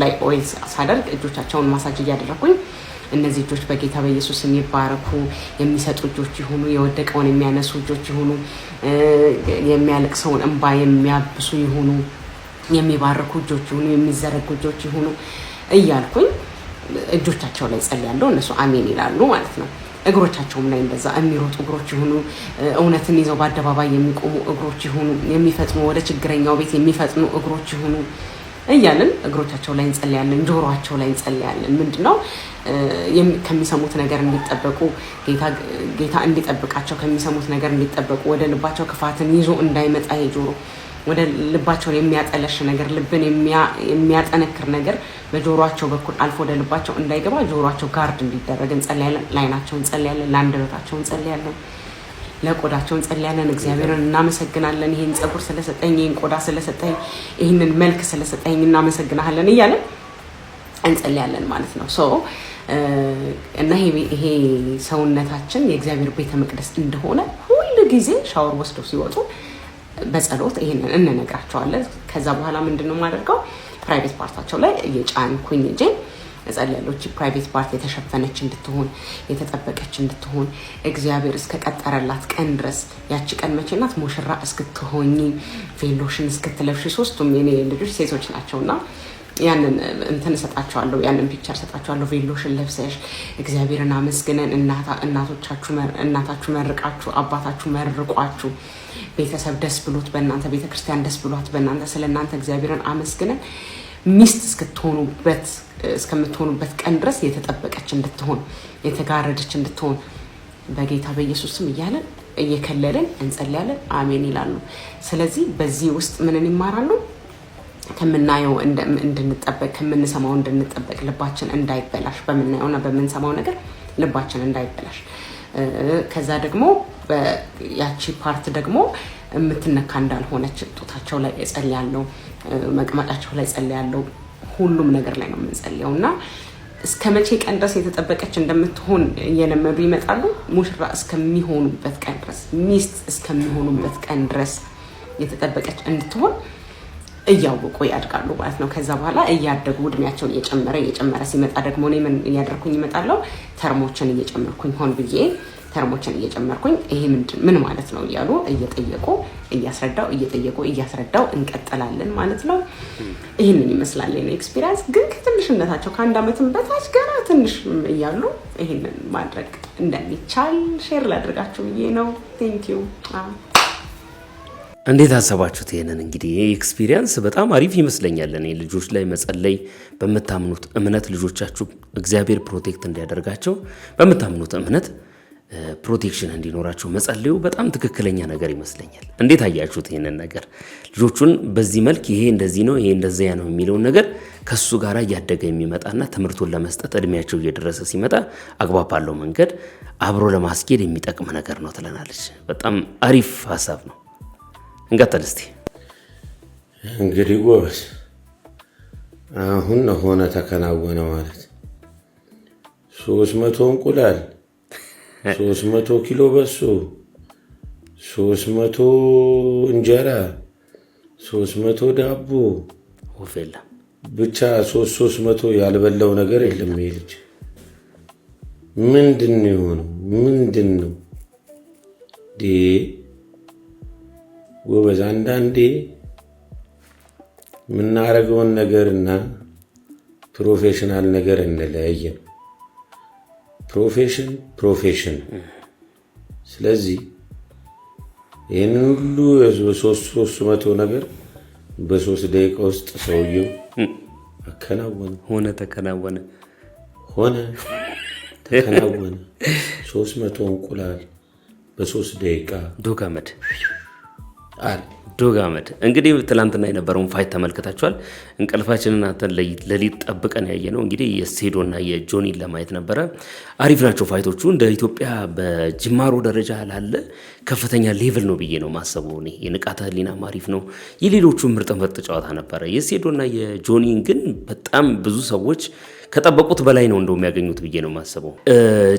ላይ ኦይል ሳደርግ እጆቻቸውን ማሳጅ እያደረኩኝ እነዚህ እጆች በጌታ በኢየሱስ የሚባረኩ የሚሰጡ እጆች ይሁኑ የወደቀውን የሚያነሱ እጆች ይሁኑ የሚያለቅሰውን እንባ የሚያብሱ ይሁኑ የሚባርኩ እጆች ይሁኑ የሚዘረጉ እጆች ይሁኑ እያልኩኝ እጆቻቸው ላይ ጸልያለሁ እነሱ አሜን ይላሉ ማለት ነው እግሮቻቸውም ላይ እንደዛ የሚሮጡ እግሮች ይሁኑ እውነትን ይዘው በአደባባይ የሚቆሙ እግሮች ይሁኑ የሚፈጥኑ ወደ ችግረኛው ቤት የሚፈጥኑ እግሮች ይሁኑ እያልን እግሮቻቸው ላይ እንጸልያለን ጆሮአቸው ላይ እንጸልያለን ምንድነው ከሚሰሙት ነገር እንዲጠበቁ ጌታ እንዲጠብቃቸው ከሚሰሙት ነገር እንዲጠበቁ ወደ ልባቸው ክፋትን ይዞ እንዳይመጣ የጆሮ ወደ ልባቸው የሚያጠለሽ ነገር ልብን የሚያጠነክር ነገር በጆሮአቸው በኩል አልፎ ወደ ልባቸው እንዳይገባ ጆሮአቸው ጋርድ እንዲደረግ እንጸልያለን ላይናቸውን እንጸልያለን ለአንደበታቸው እንጸልያለን ለቆዳቸው እንጸልያለን እግዚአብሔርን እናመሰግናለን ይሄን ጸጉር ስለሰጠኝ ይሄን ቆዳ ስለሰጠኝ ይሄንን መልክ ስለሰጠኝ እናመሰግናለን እያለን እንጸልያለን ማለት ነው ሶ እና ይሄ ሰውነታችን የእግዚአብሔር ቤተ መቅደስ እንደሆነ ሁሉ ጊዜ ሻወር ወስደው ሲወጡ በጸሎት ይሄንን እንነግራቸዋለን። ከዛ በኋላ ምንድነው ማደርገው ፕራይቬት ፓርታቸው ላይ እየጫንኩኝ እንጂ እጸልያለሁ። ፕራይቬት ፓርት የተሸፈነች እንድትሆን የተጠበቀች እንድትሆን እግዚአብሔር እስከ ቀጠረላት ቀን ድረስ ያቺ ቀን መቼ ናት? ሙሽራ እስክትሆኚ ቬሎሽን እስክትለብሺ። ሶስቱም የኔ ልጆች ሴቶች ናቸውና ያንን እንትን ሰጣቸዋለሁ፣ ያንን ፒክቸር ሰጣቸዋለሁ። ቬሎሽን ለብሰሽ እግዚአብሔርን አመስግነን እናታችሁ መርቃችሁ አባታችሁ መርቋችሁ ቤተሰብ ደስ ብሎት በእናንተ ቤተክርስቲያን ደስ ብሏት በእናንተ ስለእናንተ እግዚአብሔርን አመስግነን ሚስት እስከምትሆኑበት ቀን ድረስ የተጠበቀች እንድትሆን የተጋረደች እንድትሆን በጌታ በኢየሱስ ስም እያለን እየከለልን እንጸልያለን። አሜን ይላሉ። ስለዚህ በዚህ ውስጥ ምንን ይማራሉ? ከምናየው እንድንጠበቅ ከምንሰማው እንድንጠበቅ ልባችን እንዳይበላሽ በምናየውና በምንሰማው ነገር ልባችን እንዳይበላሽ። ከዛ ደግሞ ያቺ ፓርት ደግሞ የምትነካ እንዳልሆነች ጡታቸው ላይ እጸልያለሁ፣ መቀመጫቸው ላይ እጸልያለሁ። ሁሉም ነገር ላይ ነው የምንጸልየው እና እስከ መቼ ቀን ድረስ የተጠበቀች እንደምትሆን እየለመዱ ይመጣሉ። ሙሽራ እስከሚሆኑበት ቀን ድረስ ሚስት እስከሚሆኑበት ቀን ድረስ የተጠበቀች እንድትሆን እያወቁ ያድጋሉ ማለት ነው። ከዛ በኋላ እያደጉ እድሜያቸው እየጨመረ ሲመጣ ደግሞ እኔ ምን እያደረኩኝ እመጣለሁ? ተርሞችን እየጨመርኩኝ ሆን ብዬ ተርሞችን እየጨመርኩኝ ይሄ ምን ማለት ነው እያሉ እየጠየቁ እያስረዳው እንቀጥላለን ማለት ነው። ይህንን ይመስላል የኔ ኤክስፒሪየንስ። ግን ከትንሽነታቸው ከአንድ ዓመትም በታች ገና ትንሽ እያሉ ይህንን ማድረግ እንደሚቻል ሼር ላድርጋችሁ ብዬ ነው። ቴንኪዩ። እንዴት አሰባችሁት? ይሄንን እንግዲህ ኤክስፒሪየንስ በጣም አሪፍ ይመስለኛል። እኔ ልጆች ላይ መጸለይ በመታምኑት እምነት ልጆቻችሁ እግዚአብሔር ፕሮቴክት እንዲያደርጋቸው በመታምኑት እምነት ፕሮቴክሽን እንዲኖራቸው መጸለዩ በጣም ትክክለኛ ነገር ይመስለኛል። እንዴት አያችሁት ይሄንን ነገር? ልጆቹን በዚህ መልክ ይሄ እንደዚህ ነው ይሄ እንደዚያ ነው የሚለውን ነገር ከሱ ጋር እያደገ የሚመጣና ትምህርቱን ለመስጠት እድሜያቸው እየደረሰ ሲመጣ አግባብ ባለው መንገድ አብሮ ለማስኬድ የሚጠቅም ነገር ነው ትለናለች። በጣም አሪፍ ሀሳብ ነው። እንቀጥል እስቲ። እንግዲህ ጎበዝ አሁን ሆነ ተከናወነ ማለት 300 እንቁላል 300 ኪሎ በሶ 300 እንጀራ 300 ዳቦ ወፈላ ብቻ 300 ያልበላው ነገር የለም። ይሄ ልጅ ምንድን ነው ጎበዝ? አንዳንዴ የምናረገውን ነገርና ፕሮፌሽናል ነገር እንለያየ ነው። ፕሮፌሽን። ስለዚህ ይህን ሁሉ 300 ነገር በ3 ደቂቃ ውስጥ ሰውየው አከናወነ። ተከናወነ 300 እንቁላል በ3 ደቂቃ ዶጋመድ ዶጋመድ። እንግዲህ ትላንትና የነበረውን ፋይት ተመልክታችኋል። እንቅልፋችንን አተን ለሊት ጠብቀን ያየነው እንግዲህ የሴዶና የጆኒን ለማየት ነበረ። አሪፍ ናቸው ፋይቶቹ። እንደ ኢትዮጵያ በጅማሮ ደረጃ ላለ ከፍተኛ ሌቭል ነው ብዬ ነው ማሰበው። እኔ የንቃተ ህሊናም አሪፍ ነው። የሌሎቹ ምርጥ ጨዋታ ነበረ። የሴዶና የጆኒን ግን በጣም ብዙ ሰዎች ከጠበቁት በላይ ነው እንደው የሚያገኙት ብዬ ነው ማሰበው።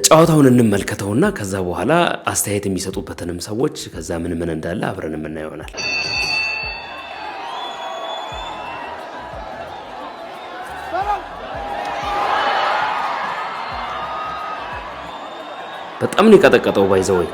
ጨዋታውን እንመልከተውና ከዛ በኋላ አስተያየት የሚሰጡበትንም ሰዎች ከዛ ምን እንዳለ አብረን የምናየው ይሆናል። በጣም ነው የቀጠቀጠው ባይዘወይ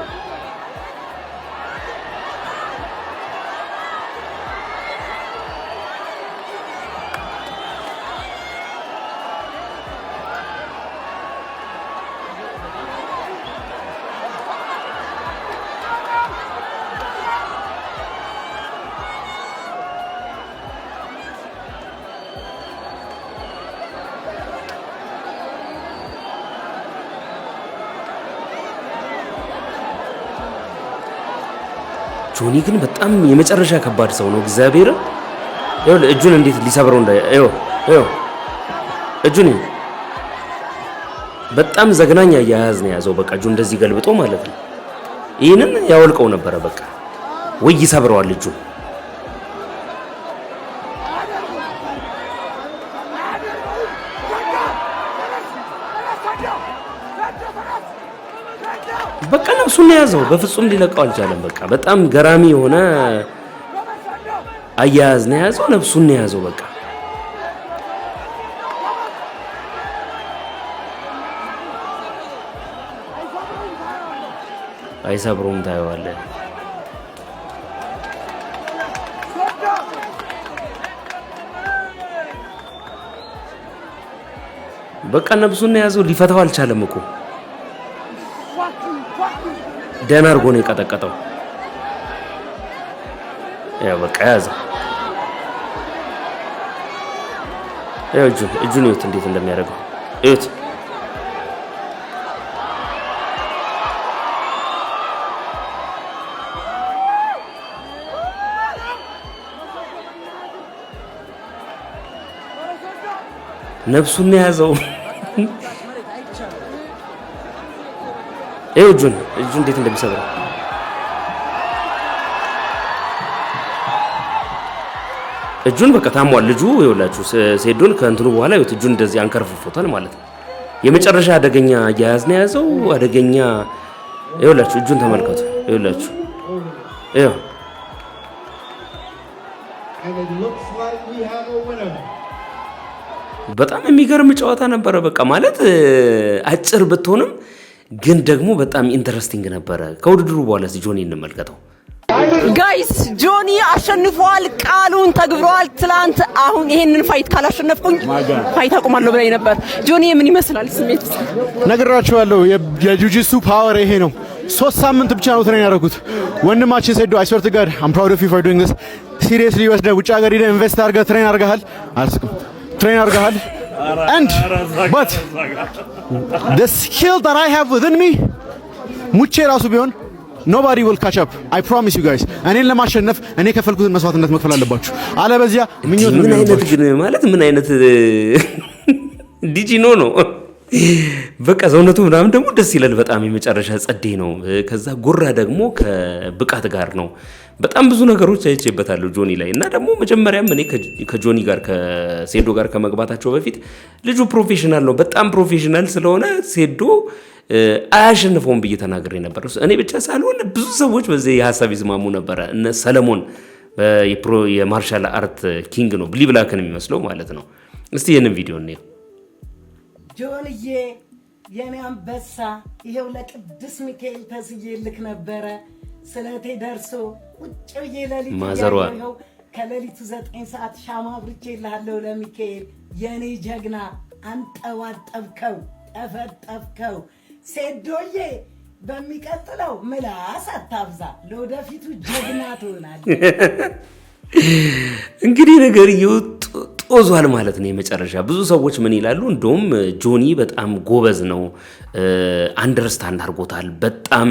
ጆኒ ግን በጣም የመጨረሻ ከባድ ሰው ነው። እግዚአብሔር ይኸው እጁን እንዴት ሊሰብረው ይኸው እጁን በጣም ዘግናኛ ያያዝ ነው ያዘው። በቃ እጁን እንደዚህ ገልብጦ ማለት ነው። ይሄንን ያወልቀው ነበረ በቃ ወይ ይሰብረዋል እጁን። በቃ ነፍሱን ያዘው። በፍጹም ሊለቀው አልቻለም። በቃ በጣም ገራሚ የሆነ አያያዝ ነው የያዘው፣ ነፍሱን ነው የያዘው። በቃ አይሰብሮም ታየዋለህ። በቃ ነፍሱን ነው የያዘው። ሊፈታው አልቻለም እኮ ደህና አድርጎ ነው የቀጠቀጠው። ያው በቃ ያዘ። ያው እጁን እዩት እንዴት እንደሚያደርገው እዩት። ነፍሱን ነው የያዘው። ይኸው እጁን እንዴት እንደሚሰብረው እጁን በቃ ታሟል ልጁ። ይኸውላችሁ ሴዶን ከእንትኑ በኋላ ይኸውት እጁን እንደዚህ አንከርፍፎታል ማለት ነው። የመጨረሻ አደገኛ አያያዝ ነው የያዘው። አደገኛ ይኸውላችሁ እጁን ተመልከቱ። ይኸውላችሁ ይኸው በጣም የሚገርም ጨዋታ ነበረ። በቃ ማለት አጭር ብትሆንም ግን ደግሞ በጣም ኢንተረስቲንግ ነበረ። ከውድድሩ በኋላ ጆኒ እንመልከተው። ጋይስ ጆኒ አሸንፏል፣ ቃሉን ተግብሯል። ትላንት አሁን ይሄንን ፋይት ካላሸነፍኩኝ ፋይት አቆማለሁ ብለኝ ነበር። ጆኒ ምን ይመስላል ስሜት? ነግራችኋለሁ፣ የጁጂትሱ ፓወር ይሄ ነው። 3 ሳምንት ብቻ ነው ትሬን ያደረኩት። ወንድማችን ሴዶ አይ ስዌር ቱ ጋድ አም ፕራውድ ኦፍ ዩ ፎር ዱይንግ ዲስ። ሲሪየስሊ ወስደህ ውጭ ሀገር ሄደህ ኢንቨስት አድርገህ ትሬን አድርገሃል። አልስቅም፣ ትሬን አድርገሃል። and but the skill that I have within me ሙቼ ራሱ ቢሆን nobody will catch up. I promise you guys. እኔን ለማሸነፍ እኔ ከፈልኩትን መስዋዕትነት መክፈል አለባችሁ። አለበዚያ ምኞት ነው። ምን አይነት ግን ማለት ምን አይነት ዲጂኖ ነው። በቃ ሰውነቱ ምናምን ደግሞ ደስ ይላል በጣም የመጨረሻ ጸዴ ነው። ከዛ ጉራ ደግሞ ከብቃት ጋር ነው። በጣም ብዙ ነገሮች አይቼበታለሁ ጆኒ ላይ እና ደግሞ መጀመሪያም እኔ ከጆኒ ጋር ከሴዶ ጋር ከመግባታቸው በፊት ልጁ ፕሮፌሽናል ነው። በጣም ፕሮፌሽናል ስለሆነ ሴዶ አያሸንፈውም ብዬ ተናግሬ ነበር። እኔ ብቻ ሳልሆን ብዙ ሰዎች በዚህ የሐሳብ ይስማሙ ነበረ። እነ ሰለሞን የማርሻል አርት ኪንግ ነው ብሊ ብላክን የሚመስለው ማለት ነው። እስቲ ይህንን ቪዲዮ እንየው። ጆንዬ የኔ አንበሳ ይሄው ለቅዱስ ሚካኤል ተስዬልክ ነበረ። ስለቴ ደርሶ ቁጭ ብዬ ለሊት ያየው ከሌሊቱ 9 ሰዓት ሻማ አብርቼልሃለሁ ለሚካኤል የኔ ጀግና። አንጠባጠብከው፣ ጠፈጠፍከው። ሴዶዬ በሚቀጥለው ምላስ አታብዛ፣ ለወደፊቱ ጀግና ትሆናለህ። እንግዲህ ነገር ጦዟል ማለት ነው። የመጨረሻ ብዙ ሰዎች ምን ይላሉ? እንደውም ጆኒ በጣም ጎበዝ ነው፣ አንደርስታንድ አድርጎታል። በጣም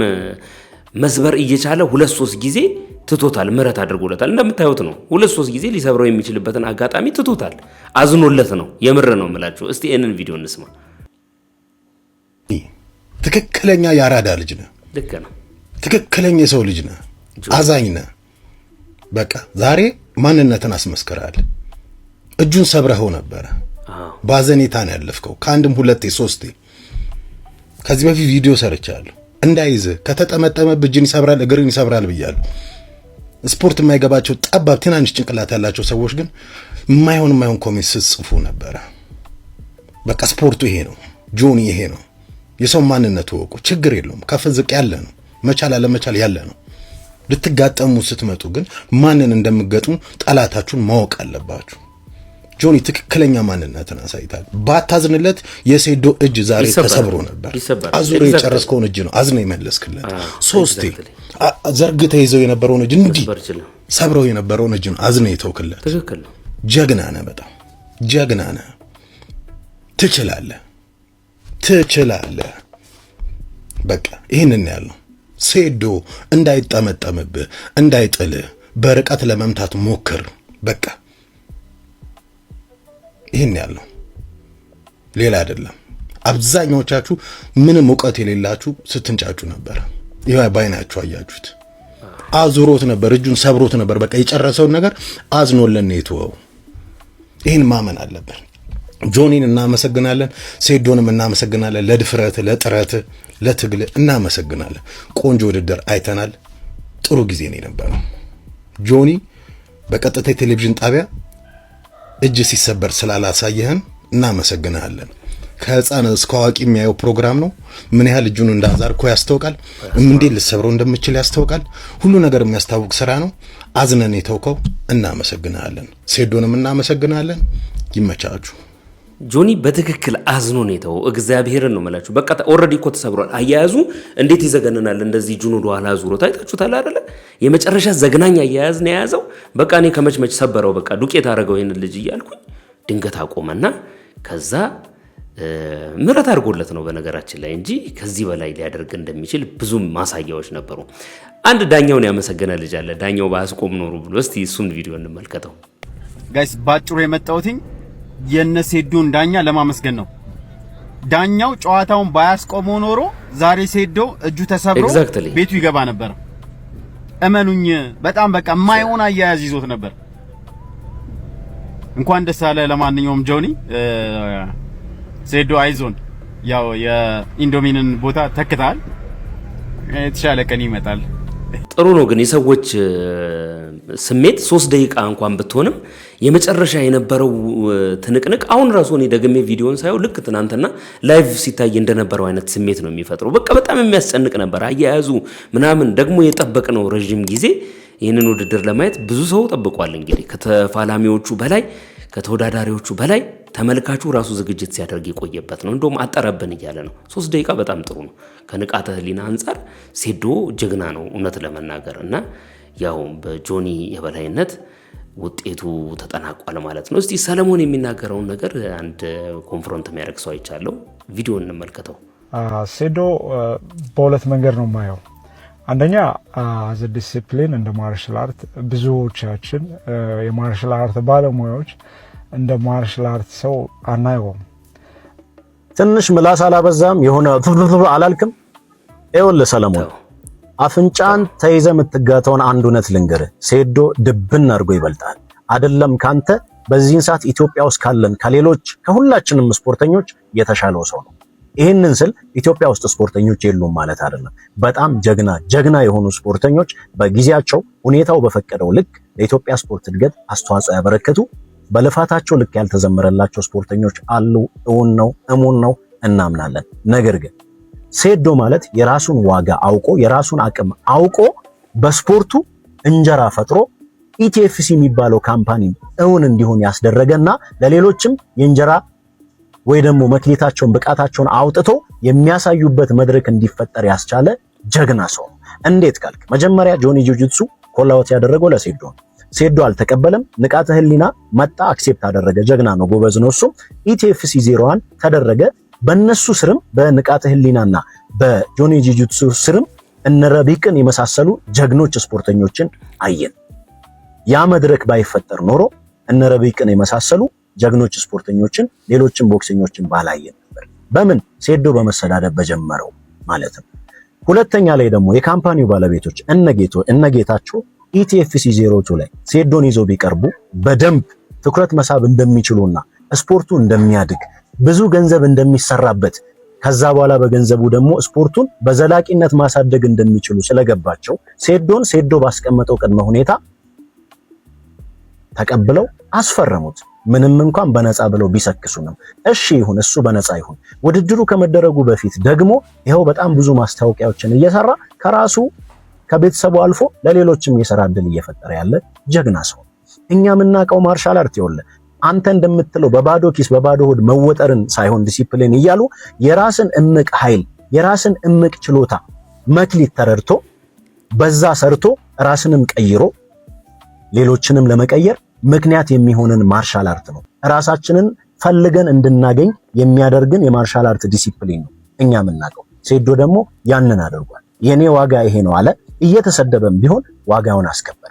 መስበር እየቻለ 2-3 ጊዜ ትቶታል፣ ምህረት አድርጎለታል። እንደምታዩት ነው 2-3 ጊዜ ሊሰብረው የሚችልበትን አጋጣሚ ትቶታል። አዝኖለት ነው። የምር ነው የምላችሁ። እስቲ ይህንን ቪዲዮ እንስማ። ትክክለኛ የአራዳ ልጅ ነህ። ልክ ነው። ትክክለኛ የሰው ልጅ ነህ። አዛኝ ነህ። በቃ ዛሬ ማንነትን አስመስክራል። እጁን ሰብረኸው ነበረ። ባዘኔታ ነው ያለፍከው። ከአንድም 2-3 ከዚህ በፊት ቪዲዮ ሰርቻለሁ። እንዳይዝ ከተጠመጠመብህ እጅን ይሰብራል፣ እግርን ይሰብራል ብያለሁ። ስፖርት የማይገባቸው ጠባብ ትናንሽ ጭንቅላት ያላቸው ሰዎች ግን የማይሆን ኮሜንት ስትጽፉ ነበረ። በቃ ስፖርቱ ይሄ ነው፣ ጆኒ ይሄ ነው። የሰው ማንነቱ ወቁ። ችግር የለውም። ከፍ ዝቅ ያለ ነው። መቻል አለመቻል ያለ ነው። ልትጋጠሙ ስትመጡ ግን ማንን እንደምትገጥሙ ጠላታችሁን ማወቅ አለባችሁ። ጆኒ ትክክለኛ ማንነትን አሳይታል። ባታዝንለት የሴዶ እጅ ዛሬ ተሰብሮ ነበር። አዙሮ የጨረስከውን እጅ ነው አዝነ የመለስክለት። 3 ዘርግተህ ይዘው የነበረውን እጅ እንዲህ ሰብረው የነበረውን እጅ ነው አዝነ የተውክለት። ጀግና ነህ፣ በጣም ጀግና ነህ። ትችላለህ። በቃ ይህንን ያለው ሴዶ እንዳይጠመጠምብህ፣ እንዳይጥልህ በርቀት ለመምታት ሞክር። በቃ ይህን ያለው ሌላ አይደለም። አብዛኛዎቻችሁ ምንም እውቀት የሌላችሁ ስትንጫጩ ነበር። ይሄ ባይናችሁ አያችሁት። አዙሮት ነበር፣ እጁን ሰብሮት ነበር። በቃ የጨረሰውን ነገር አዝኖለን ነው የተወው። ይህን ማመን አለብን። ጆኒን እናመሰግናለን፣ ሴዶንም እናመሰግናለን። ለድፍረት፣ ለጥረት፣ ለትግል እናመሰግናለን። ቆንጆ ውድድር አይተናል። ጥሩ ጊዜ ነው የነበረው። ጆኒ በቀጥታ የቴሌቪዥን ጣቢያ እጅ ሲሰበር ስላላሳየህን እናመሰግናለን። ከህፃን እስከ አዋቂ የሚያየው ፕሮግራም ነው። ምን ያህል እጁን እንዳዛርኮ ያስተውቃል። እንዴት ልሰብረው እንደምችል ያስተውቃል። ሁሉ ነገር የሚያስታውቅ ስራ ነው። አዝነን የተውከው እናመሰግናለን። ሴዶንም እናመሰግናለን። ይመቻችሁ። ጆኒ በትክክል አዝኖ ነው የተው። እግዚአብሔርን ነው የምላችሁ። በቃ ኦልሬዲ እኮ ተሰብሯል። አያያዙ እንዴት ይዘገንናል። እንደዚህ እጁን ወደ ኋላ ዙሮ ታይታችሁታል አይደለ? የመጨረሻ ዘግናኝ አያያዝ ነው የያዘው። በቃ እኔ ከመች ሰበረው፣ በቃ ዱቄት አደረገው ይሄን ልጅ እያልኩኝ ድንገት አቆመና ከዛ ምረት አድርጎለት ነው በነገራችን ላይ እንጂ ከዚህ በላይ ሊያደርግ እንደሚችል ብዙ ማሳያዎች ነበሩ። አንድ ዳኛውን ያመሰገነ ልጅ አለ። ዳኛው ባስቆም ኖሩ ብሎ እስቲ እሱን ቪዲዮ እንመልከተው። ጋይስ ባጭሩ የመጣሁትኝ የነሴዶን ዳኛ ለማመስገን ነው። ዳኛው ጨዋታውን ባያስቆመው ኖሮ ዛሬ ሴዶ እጁ ተሰብሮ ቤቱ ይገባ ነበር። እመኑኝ በጣም በቃ የማይሆን አያያዝ ይዞት ነበር። እንኳን ደስ አለ። ለማንኛውም ጆኒ ሴዶ አይዞን፣ ያው የኢንዶሚንን ቦታ ተክታል። የተሻለ ቀን ይመጣል። ጥሩ ነው ግን የሰዎች ስሜት 3 ደቂቃ እንኳን ብትሆንም የመጨረሻ የነበረው ትንቅንቅ አሁን ራሱ እኔ ደግሜ ቪዲዮን ሳይው ልክ ትናንትና ላይቭ ሲታይ እንደነበረው አይነት ስሜት ነው የሚፈጥረው። በቃ በጣም የሚያስጨንቅ ነበር አያያዙ ምናምን። ደግሞ የጠበቅነው ረጅም ጊዜ ይህንን ውድድር ለማየት ብዙ ሰው ጠብቋል። እንግዲህ ከተፋላሚዎቹ በላይ ከተወዳዳሪዎቹ በላይ ተመልካቹ ራሱ ዝግጅት ሲያደርግ የቆየበት ነው። እንደውም አጠረብን እያለ ነው። 3 ደቂቃ በጣም ጥሩ ነው። ከንቃተ ህሊና አንጻር ሴዶ ጀግና ነው እውነት ለመናገር እና ያው በጆኒ የበላይነት ውጤቱ ተጠናቋል ማለት ነው። እስቲ ሰለሞን የሚናገረውን ነገር አንድ ኮንፍሮንት የሚያደርግ ሰው አይቻለው። ቪዲዮ እንመልከተው። ሴዶ በሁለት መንገድ ነው የማየው። አንደኛ አዘ ዲሲፕሊን እንደ ማርሻል አርት ብዙዎቻችን የማርሻል አርት ባለሙያዎች እንደ ማርሻል አርት ሰው አናየውም። ትንሽ ምላስ አላበዛም? የሆነ አላልክም? ይኸውልህ ሰለሞን አፍንጫን ተይዘ የምትጋተውን አንድ እውነት ልንገርህ፣ ሴዶ ድብን አድርጎ ይበልጣል። አይደለም ካንተ በዚህን ሰዓት ኢትዮጵያ ውስጥ ካለን ከሌሎች ከሁላችንም ስፖርተኞች የተሻለው ሰው ነው። ይህንን ስል ኢትዮጵያ ውስጥ ስፖርተኞች የሉም ማለት አይደለም። በጣም ጀግና የሆኑ ስፖርተኞች በጊዜያቸው ሁኔታው በፈቀደው ልክ ለኢትዮጵያ ስፖርት እድገት አስተዋጽኦ ያበረከቱ በልፋታቸው ልክ ያልተዘመረላቸው ስፖርተኞች አሉ። እሙን ነው እናምናለን። ነገር ግን ሴዶ ማለት የራሱን ዋጋ አውቆ የራሱን አቅም አውቆ በስፖርቱ እንጀራ ፈጥሮ ኢቲኤፍሲ የሚባለው ካምፓኒ እውን እንዲሆን ያስደረገና ለሌሎችም የእንጀራ ወይ ደግሞ መክሊታቸውን ብቃታቸውን አውጥቶ የሚያሳዩበት መድረክ እንዲፈጠር ያስቻለ ጀግና ሰው። እንዴት ካልክ መጀመሪያ ጆኒ ጁጁትሱ ኮላውት ያደረገው ለሴዶ ነው። ሴዶ አልተቀበለም። ንቃተ ህሊና መጣ፣ አክሴፕት አደረገ። ጀግና ነው፣ ጎበዝ ነው። እሱ ኢቲኤፍሲ 01 ተደረገ። በእነሱ ስርም በንቃተ ህሊናና በጆኒ ጁጁትሱ ስርም እነረቢቅን የመሳሰሉ ጀግኖች ስፖርተኞችን አየን። ያ መድረክ ባይፈጠር ኖሮ እነረቢቅን የመሳሰሉ ጀግኖች ስፖርተኞችን ሌሎችን ቦክሰኞችን ባላየን ነበር። በምን ሴዶ በመሰዳደብ በጀመረው ማለት ነው። ሁለተኛ ላይ ደግሞ የካምፓኒው ባለቤቶች እነጌታቸው ኢቲኤፍሲ 02 ላይ ሴዶን ይዘው ቢቀርቡ በደንብ ትኩረት መሳብ እንደሚችሉና ስፖርቱ እንደሚያድግ ብዙ ገንዘብ እንደሚሰራበት ከዛ በኋላ በገንዘቡ ደግሞ ስፖርቱን በዘላቂነት ማሳደግ እንደሚችሉ ስለገባቸው ሴዶ ባስቀመጠው ቅድመ ሁኔታ ተቀብለው አስፈረሙት። ምንም እንኳን በነፃ ብለው ቢሰክሱንም እሺ ይሁን፣ እሱ በነፃ ይሁን። ውድድሩ ከመደረጉ በፊት ደግሞ ይሄው በጣም ብዙ ማስታወቂያዎችን እየሰራ ከራሱ ከቤተሰቡ አልፎ ለሌሎችም የሥራ ዕድል እየፈጠረ ያለ ጀግና ሰው። እኛ የምናውቀው ማርሻል አርት ይኸውልህ አንተ እንደምትለው በባዶ ኪስ በባዶ ሆድ መወጠርን ሳይሆን ዲሲፕሊን እያሉ የራስን እምቅ ኃይል የራስን እምቅ ችሎታ መክሊት ተረድቶ በዛ ሰርቶ ራስንም ቀይሮ ሌሎችንም ለመቀየር ምክንያት የሚሆንን ማርሻል አርት ነው። ራሳችንን ፈልገን እንድናገኝ የሚያደርግን የማርሻል አርት ዲሲፕሊን ነው እኛ የምናውቀው። ሴዶ ደግሞ ያንን አድርጓል። የኔ ዋጋ ይሄ ነው አለ። እየተሰደበም ቢሆን ዋጋውን አስከበረ።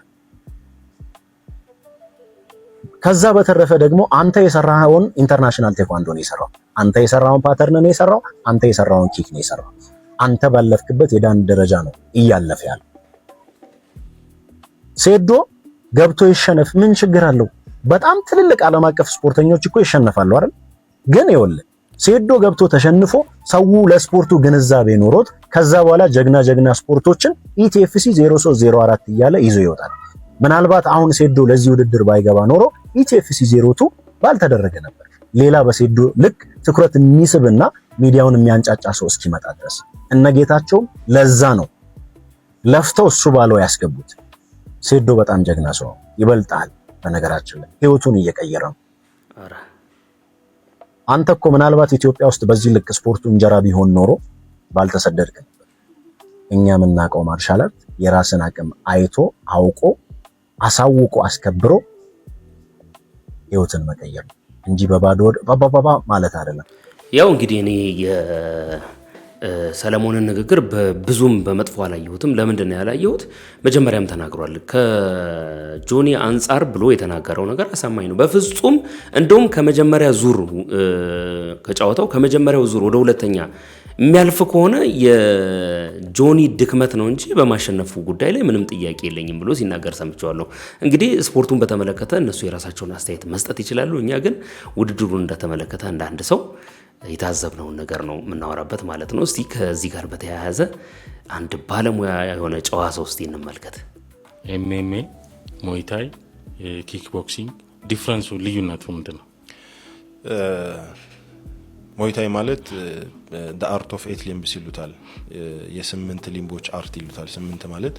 ከዛ በተረፈ ደግሞ አንተ የሰራውን ኢንተርናሽናል ቴኳንዶ ነው የሰራው። አንተ የሰራውን ፓተርን ነው የሰራው። አንተ የሰራውን ኪክ ነው የሰራው። አንተ ባለፍክበት የዳን ደረጃ ነው እያለፈ ያለው። ሴዶ ገብቶ ይሸነፍ ምን ችግር አለው? በጣም ትልልቅ ዓለም አቀፍ ስፖርተኞች እኮ ይሸነፋሉ አይደል? ግን ይኸውልህ ሴዶ ገብቶ ተሸንፎ ሰው ለስፖርቱ ግንዛቤ ኖሮት ከዛ በኋላ ጀግና ስፖርቶችን ኢቲኤፍሲ 0304 እያለ ይዞ ይወጣል። ምናልባት አሁን ሴዶ ለዚህ ውድድር ባይገባ ኖሮ ኢቲኤፍሲ 02 ባልተደረገ ነበር። ሌላ በሴዶ ልክ ትኩረት የሚስብና ሚዲያውን የሚያንጫጫ ሰው እስኪመጣ ድረስ እነጌታቸው ለዛ ነው ለፍተው እሱ ባለው ያስገቡት። ሴዶ በጣም ጀግና ሰው ይበልጣል። በነገራችን ላይ ህይወቱን እየቀየረ ነው። አንተ እኮ ምናልባት ኢትዮጵያ ውስጥ በዚህ ልክ ስፖርቱ እንጀራ ቢሆን ኖሮ ባልተሰደድክ ነበር። እኛ የምናውቀው ማርሻል አርት የራስን አቅም አይቶ አውቆ አሳውቆ አስከብሮ ህይወትን መቀየር እንጂ በባዶ ባባባ ማለት አይደለም። ያው እንግዲህ እኔ ሰለሞንን ንግግር ብዙም በመጥፎ አላየሁትም። ለምንድን ነው ያላየሁት? መጀመሪያም ተናግሯል። ከጆኒ አንጻር ብሎ የተናገረው ነገር አሳማኝ ነው። በፍጹም እንደውም ከመጀመሪያ ዙር ከጫወታው ከመጀመሪያው ዙር ወደ ሁለተኛ የሚያልፍ ከሆነ የጆኒ ድክመት ነው እንጂ በማሸነፉ ጉዳይ ላይ ምንም ጥያቄ የለኝም ብሎ ሲናገር ሰምቼዋለሁ። እንግዲህ ስፖርቱን በተመለከተ እነሱ የራሳቸውን አስተያየት መስጠት ይችላሉ። እኛ ግን ውድድሩን እንደተመለከተ እንደ አንድ ሰው የታዘብነውን ነገር ነው የምናወራበት ማለት ነው። እስቲ ከዚህ ጋር በተያያዘ አንድ ባለሙያ የሆነ ጨዋ ሰው እስቲ እንመልከት። ኤምኤምኤ፣ ሞይታይ፣ ኪክ ቦክሲንግ ዲፍረንሱ ልዩነቱ ምንድን ነው? ሞይታይ ማለት አርት ኦፍ 8 ሊምብስ ይሉታል። የ8 ሊምቦች አርት ይሉታል። 8 ማለት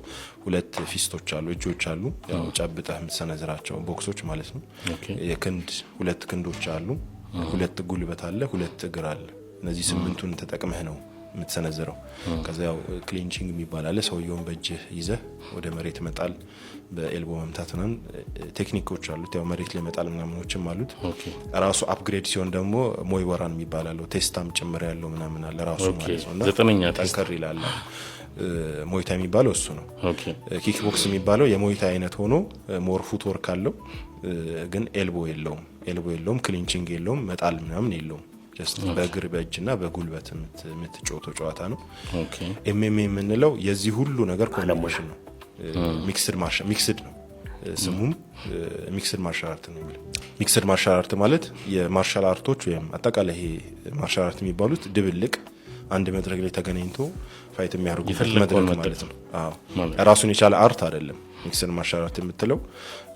2 ፊስቶች አሉ፣ እጆች አሉ፣ ያው ጨብጠህ የምትሰነዝራቸው ቦክሶች ማለት ነው። የክንድ 2 ክንዶች አሉ፣ 2 ጉልበት አለ፣ 2 እግር አለ። እነዚህ 8ቱን ተጠቅመህ ነው የምትሰነዝረው። ከዛ ያው ክሊንቺንግ የሚባል አለ። ሰውየውን በእጅህ ይዘህ ወደ መሬት መጣል፣ በኤልቦ መምታት ምናምን ቴክኒኮች አሉት። ያው መሬት ላይ መጣል ምናምኖችም አሉት። ራሱ አፕግሬድ ሲሆን ደግሞ ሞይ ወራን የሚባል አለው። ቴስታም ጭምር ያለው ምናምን አለ ራሱ ማለት ነው። ዘጠነኛ ጠንከር ይላል። ሞይታ የሚባለው እሱ ነው። ኪክ ቦክስ የሚባለው የሞይታ አይነት ሆኖ ሞር ፉት ወርክ አለው፣ ግን ኤልቦ የለውም፣ ክሊንቺንግ የለውም፣ መጣል ምናምን የለውም። ጀስት በእግር በእጅና በጉልበት የምትጫወተው ጨዋታ ነው። ኤምኤምኤ የምንለው የዚህ ሁሉ ነገር ኮምቢኔሽን ነው። ሚክስድ ነው። ስሙም ሚክስድ ማርሻል አርት ነው የሚለው። ሚክስድ ማርሻል አርት ማለት የማርሻል አርቶች ወይም አጠቃላይ ይሄ ማርሻል አርት የሚባሉት ድብልቅ አንድ መድረክ ላይ ተገናኝቶ ፋይት የሚያደርጉበት መድረክ ማለት ነው። ራሱን የቻለ አርት አይደለም። ሚክስድ ማርሻል አርት የምትለው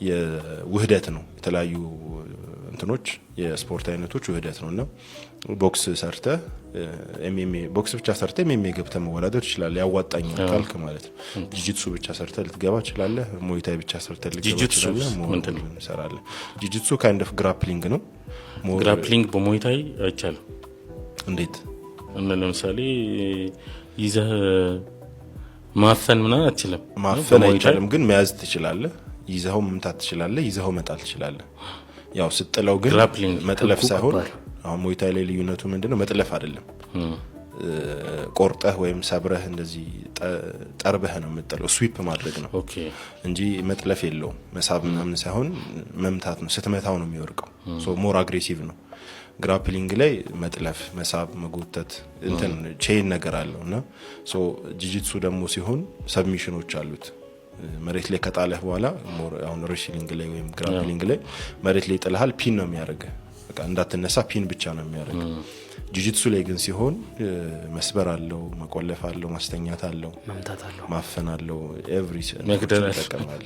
የውህደት ነው። የተለያዩ እንትኖች የስፖርት አይነቶች ውህደት ነውና ቦክስ ሰርተ ኤምኤምኤ ቦክስ ብቻ ሰርተ ኤምኤምኤ ገብተህ መወዳደር ትችላለህ፣ ያዋጣኛል ካልክ ማለት ነው። ጂጂትሱ ብቻ ሰርተ ልትገባ ትችላለህ። ሞይታይ ብቻ ሰርተ ልትገባ ትችላለህ። ሞንተን እንሰራለን። ጂጂትሱ ካይንድ ኦፍ ግራፕሊንግ ነው። ግራፕሊንግ በሞይታይ አይቻልም። እንዴት? ለምሳሌ ይዘህ ማፈን ምናምን አትችልም። ማፈን አይቻልም፣ ግን መያዝ ትችላለህ። ይዘኸው መምታት ትችላለህ። ይዘኸው መጣል ትችላለህ። ያው ስትለው ግን መጥለፍ ሳይሆን አሁን ሞይታይ ላይ ልዩነቱ ምንድነው? መጥለፍ አይደለም። ቆርጠህ ወይም ሰብረህ እንደዚህ ጠርበህ ነው የምትጥለው። ስዊፕ ማድረግ ነው እንጂ መጥለፍ የለውም። መሳብ ምናምን ሳይሆን መምታት ነው። ስትመታው ነው የሚወርቀው። ሶ ሞር አግሬሲቭ ነው። ግራፕሊንግ ላይ መጥለፍ፣ መሳብ፣ መጎተት እንትን ቼን ነገር አለው እና ሶ ጂጂትሱ ደግሞ ሲሆን ሰብሚሽኖች አሉት። መሬት ላይ ከጣለህ በኋላ አሁን ሬስሊንግ ላይ ወይም ግራፕሊንግ ላይ መሬት ላይ ጥለሃል፣ ፒን ነው የሚያደርገው። በቃ እንዳትነሳ ፒን ብቻ ነው የሚያደርገው። ጂጂትሱ ላይ ግን ሲሆን መስበር አለው፣ መቆለፍ አለው፣ ማስተኛት አለው፣ መምታት አለው፣ ማፈን አለው፣ ኤቭሪ መግደል ተጠቀማል።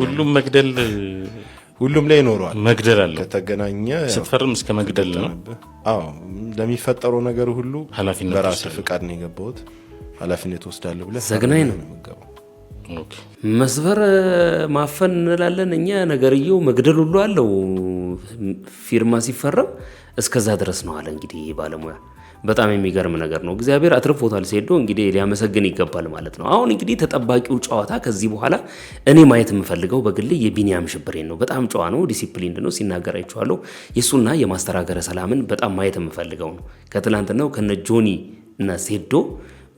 ሁሉም መግደል ሁሉም ላይ ይኖረዋል። መግደል አለው። ከተገናኘ ስትፈርም እስከ መግደል ነው። አዎ ለሚፈጠረው ነገር ሁሉ በራስ ፍቃድ ነው የገባሁት፣ ኃላፊነት ወስዳለሁ ብለህ ዘግናኝ ነው የምገባው። መስበር ማፈን እንላለን እኛ። ነገርየው መግደል ሁሉ አለው። ፊርማ ሲፈረም እስከዛ ድረስ ነው አለ። እንግዲህ ባለሙያ በጣም የሚገርም ነገር ነው። እግዚአብሔር አትርፎታል። ሴዶ እንግዲህ ሊያመሰግን ይገባል ማለት ነው። አሁን እንግዲህ ተጠባቂው ጨዋታ ከዚህ በኋላ እኔ ማየት የምፈልገው በግል የቢኒያም ሽብሬን ነው። በጣም ጨዋ ነው፣ ዲሲፕሊን ነው፣ ሲናገር አይቼዋለሁ። የሱና የማስተር ሀገረ ሰላምን በጣም ማየት የምፈልገው ነው። ከትላንትናው ከነ ጆኒ እና ሴዶ